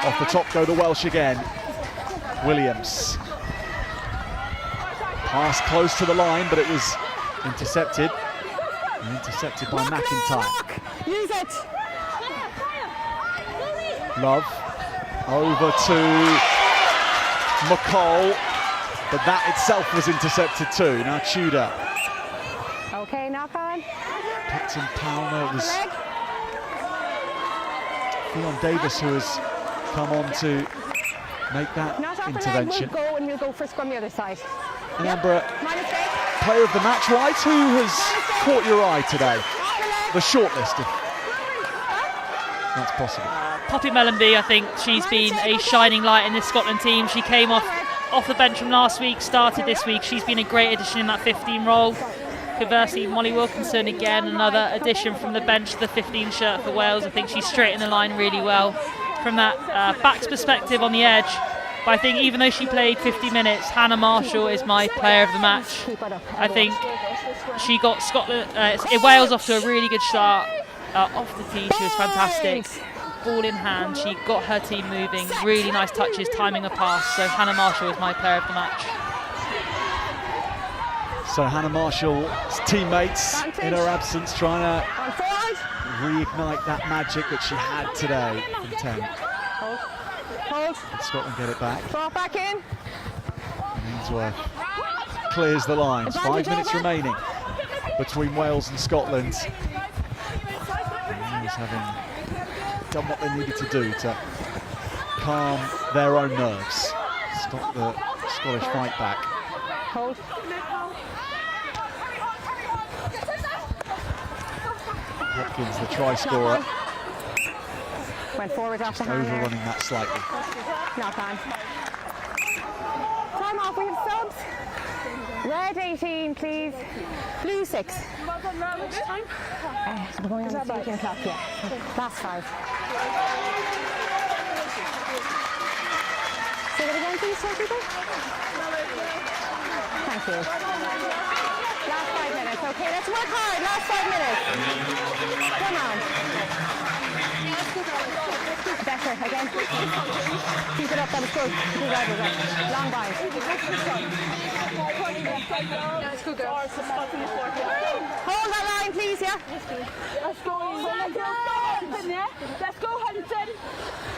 Off the top go the Welsh again. Williams. Pass close to the line, but it was intercepted. Intercepted by McIntyre. Lock. Use it. Love. Over to McCall. But that itself was intercepted too. Now Tudor. Okay, knock on. Captain Palmer. It was Leg. Fionn Davis who has come on to make that Not off the leg. intervention. We'll go and we'll go for scrum the other side. And Amber, My mistake. player of the match, right? Who has caught your eye today? Off the leg. The shortlist, if that's possible. Poppy Mellenby, I think she's been a shining light in this Scotland team. She came off the bench from last week, started this week. She's been a great addition in that 15 role. Conversely, Molly Wilkinson, again, another addition from the bench to the 15 shirt for Wales. I think she's straight in the line really well from that backs perspective on the edge. But I think even though she played 50 minutes, Hannah Marshall is my player of the match. I think she got Wales off to a really good start. Off the tee, she was fantastic. Ball in hand, she got her team moving. Really nice touches, timing a pass. So Hannah Marshall is my player of the match. So Hannah Marshall's teammates in her absence trying to On forward. reignite that magic that she had today from 10. Hold. Hold. Scotland get it back. Brought back in. Ainsworth clears the lines. 5 Advantage minutes over. remaining between Wales and Scotland. And Wales having done what they needed to do to calm their own nerves, stop the Scottish fight back. Hold. Hopkins, the try scorer, Went forward off the hand there. overrunning that slightly. Knock on. Time off, we have subs. Red 18, please. Blue 6. So we're going on the 18 o'clock, yeah. Last 5. Say that again, please, everybody. Thank you. Last 5 5 minutes, okay? Let's work hard. Last 5 minutes. Come on. Better, again. Keep it up, that was good. Good right. Long bind. Let's go, girls. Hold that line, please, yeah? Let's go, Henson, yeah? Let's go, Henson.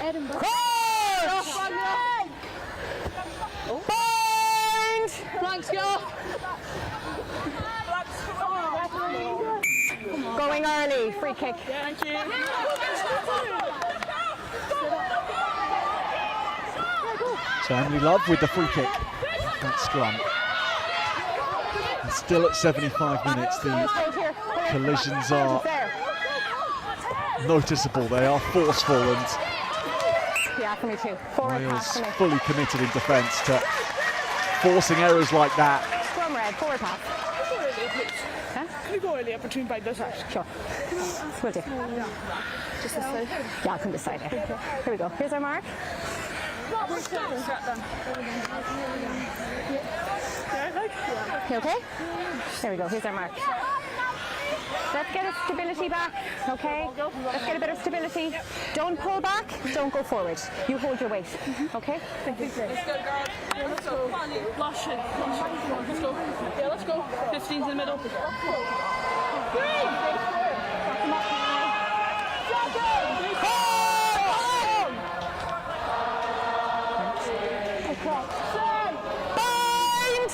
Edinburgh. Coach! Bind! Flanks, go. Going early, free kick. Thank you. So Emily Love with the free kick. That scrum. And still at 75 minutes, the collisions are noticeable. They are forceful, and Yeah, for me too. Forward pass Wales for me. fully committed in defence to forcing errors like that. Scrum red, forward pass. Huh? Can we go earlier between by this act? Sure. Will do. Just this side. Yeah, I'll come this side here. Here we go. Here's our mark. You okay? There we go. Here's our mark. Let's get a stability back, okay? Let's get a bit of stability. Don't pull back, don't go forward. You hold your weight, okay? Let's go, girls. Yeah, let's go. Lash it. Let's go. Yeah, let's go. 15's in the middle. Bind!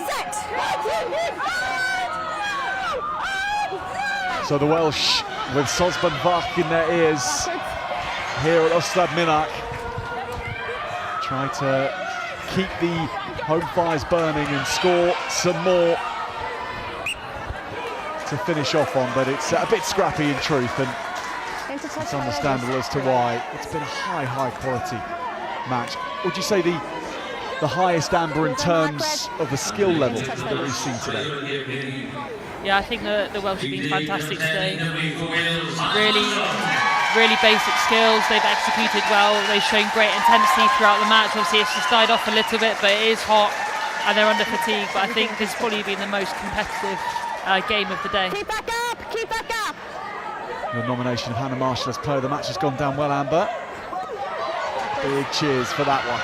Set! So the Welsh with Sosban Vach in their ears here at Ustad Minak try to keep the home fires burning and score some more to finish off on, but it's a bit scrappy in truth, and it's understandable as to why. It's been a high quality match. Would you say the highest, Amber, in terms of the skill level that we've seen today? Yeah, I think the Welsh have been fantastic today. Really basic skills. They've executed well. They've shown great intensity throughout the match. Obviously, it's just died off a little bit, but it is hot and they're under fatigue. But I think this has probably been the most competitive game of the day. Keep that gap! Keep that gap! The nomination of Hannah Marshall as player of the match has gone down well, Amber. Big cheers for that one.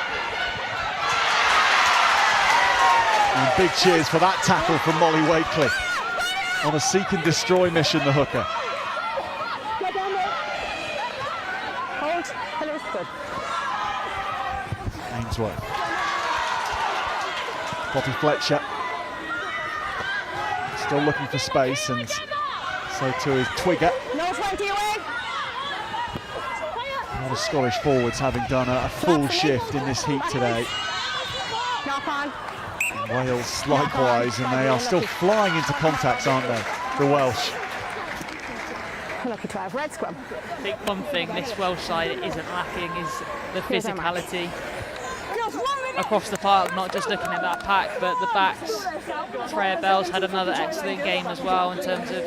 And big cheers for that tackle from Molly Wakely. On a seek and destroy mission, the hooker. Hold. Hello, good. Ainsworth. Poppy Fletcher. Still looking for space, and so too is Twigger. No 20 away. A lot of Scottish forwards having done a full shift in this heat today. Knock on. Wales likewise, and they are still flying into contacts, aren't they, the Welsh? Lucky to have red scrum. I think one thing this Welsh side isn't lacking is the physicality across the park, not just looking at that pack, but the backs. Freya Bell's had another excellent game as well in terms of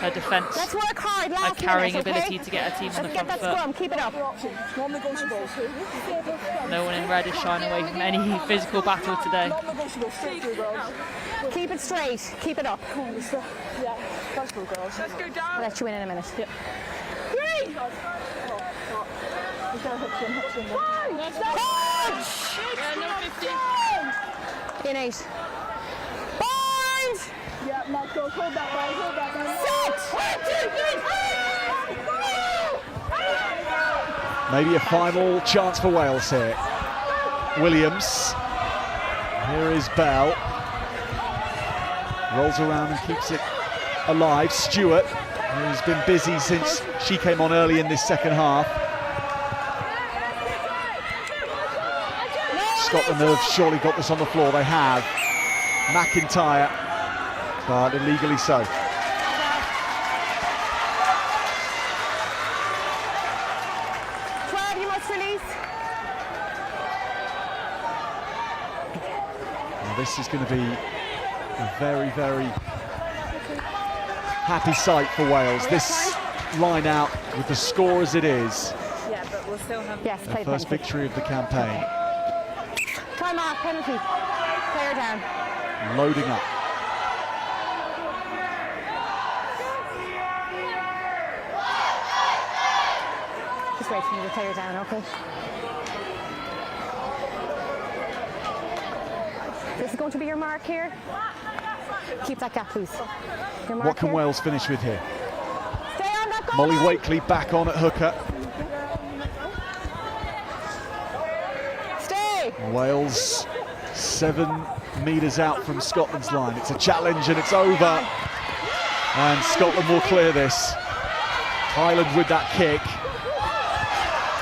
her defence, Let's work hard. her Last carrying minute, okay? ability to get her team on the Let's get front that foot. scrum. Keep it up. No one in red is shying away from any physical battle today. Keep it straight. Keep it up. Let's go down. I'll let you in a minute. Yep. Coach! In 8. Bind! Yeah, Marco, hold that line, hold that line. Set! Maybe a final chance for Wales here. Williams. Here is Bell. Rolls around and keeps it alive. Stewart, who's been busy since she came on early in this second half. Scotland have surely got this on the floor. They have. McIntyre, but illegally so. You must release. Now this is going to be a very happy sight for Wales. This line out with the score as it is. Yeah, but we'll still have... Yes, Their play first penalty. victory of the campaign. Time off, penalty. Player down. Loading up. great for you to play her down, okay? This is going to be your mark here. Keep that gap, please. Your mark What can here. Wales finish with here? Stay on that goal Molly line. Wakely back on at hooker. Stay. Wales 7 metres out from Scotland's line. It's a challenge and it's over. And Scotland will clear this. Highland with that kick.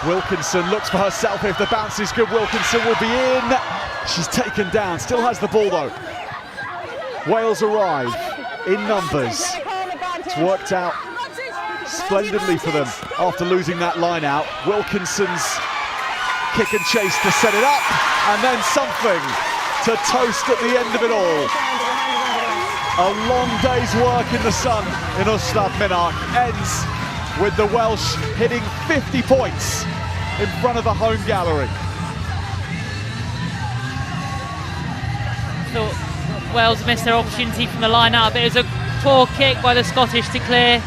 Wilkinson looks for herself. If the bounce is good, Wilkinson will be in. She's taken down, still has the ball though. Wales arrive in numbers. It's worked out splendidly for them after losing that line out. Wilkinson's kick and chase to set it up, and then something to toast at the end of it all. A long day's work in the sun in U6N20 ends with the Welsh hitting 50 points in front of the home gallery. Thought Wales missed their opportunity from the line out, but it was a poor kick by the Scottish to clear.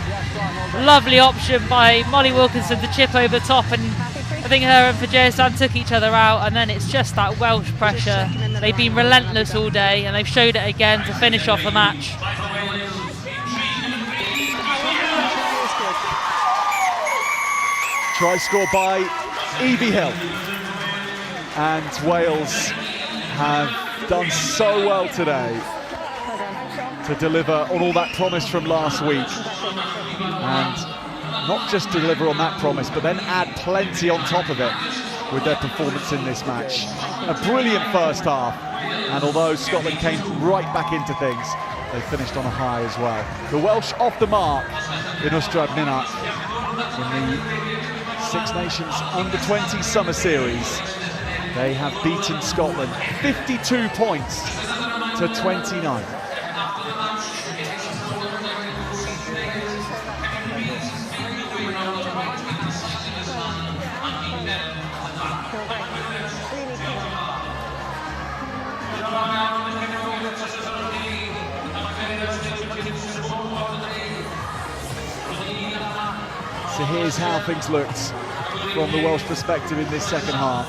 Lovely option by Molly Wilkinson to chip over top, and I think her and Fajasan took each other out, and then it's just that Welsh pressure. They've been relentless all day, and they've showed it again to finish off the match. Try scored by Evie Hill, and Wales have done so well today to deliver on all that promise from last week, and not just deliver on that promise but then add plenty on top of it with their performance in this match. A brilliant first half, and although Scotland came right back into things, they finished on a high as well. The Welsh off the mark in U6N20 in the Six Nations Under-20s Summer Series. They have beaten Scotland 52 points to 29. So here's how things looked from the Welsh perspective in this second half.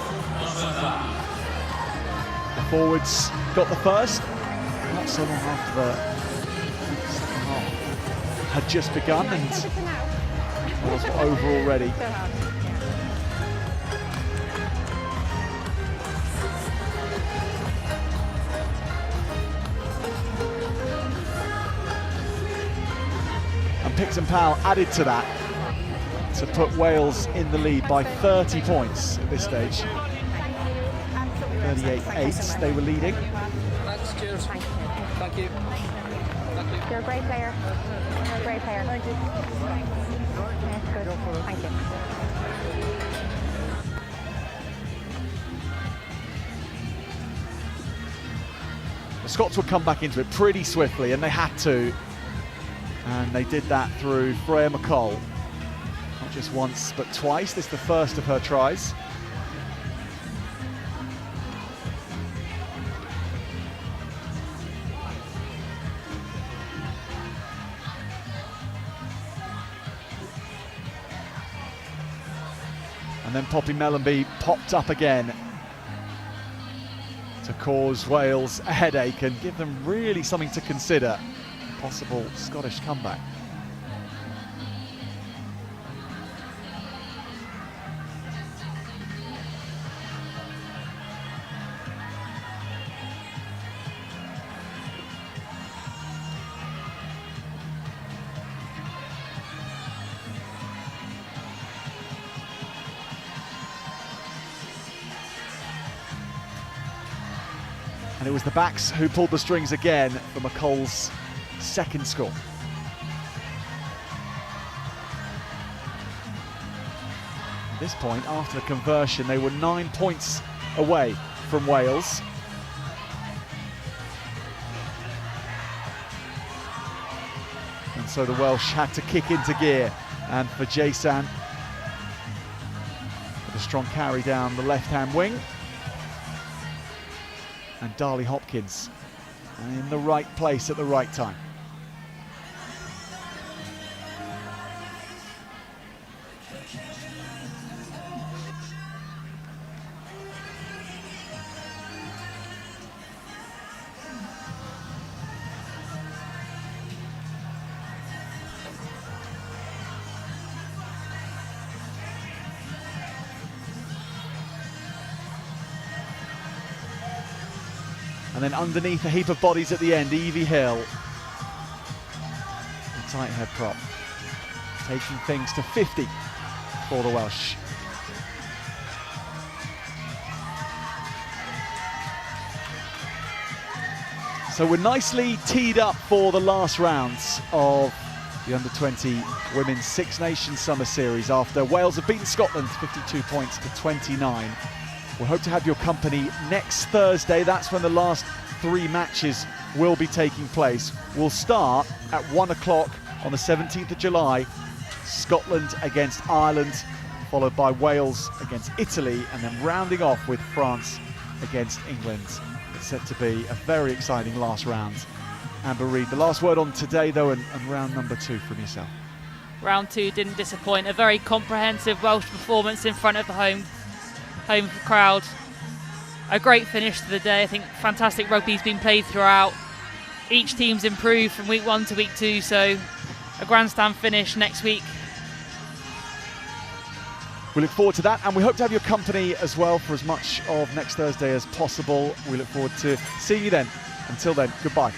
The forwards got the first, not so long after the second half had just begun, and Wales were over already. And Picks and Powell added to that to put Wales in the lead by 30 points at this stage. 38-8, they were leading. Thanks, cheers. Thank you. You're a great player. You're a great player. Thank you. Yeah, good. Thank you. The Scots would come back into it pretty swiftly, and they had to. And they did that through Freya McColl. Not just once, but twice. This is the first of her tries. And then Poppy Mellenby popped up again to cause Wales a headache and give them really something to consider. A possible Scottish comeback. And it was the backs who pulled the strings again for McColl's second score. At this point, after the conversion, they were 9 points away from Wales. And so the Welsh had to kick into gear, and for Fajasan with a strong carry down the left-hand wing. And Darley Hopkins in the right place at the right time. And then underneath a heap of bodies at the end, Evie Hill. A tight head prop. Taking things to 50 for the Welsh. So we're nicely teed up for the last rounds of the Under-20 Women's Six Nations Summer Series after Wales have beaten Scotland 52 points to 29. We'll hope to have your company next Thursday. That's when the last 3 matches will be taking place. We'll start at 1 o'clock on the 17th of July. Scotland against Ireland, followed by Wales against Italy, and then rounding off with France against England. It's set to be a very exciting last round. Amber Reid, the last word on today though, and round number 2 from yourself. Round 2 didn't disappoint. A very comprehensive Welsh performance in front of the home crowd. A great finish to the day. I think fantastic rugby's been played throughout. Each team's improved from week 1 to week 2, so a grandstand finish next week. We look forward to that, and we hope to have your company as well for as much of next Thursday as possible. We look forward to seeing you then. Until then, goodbye.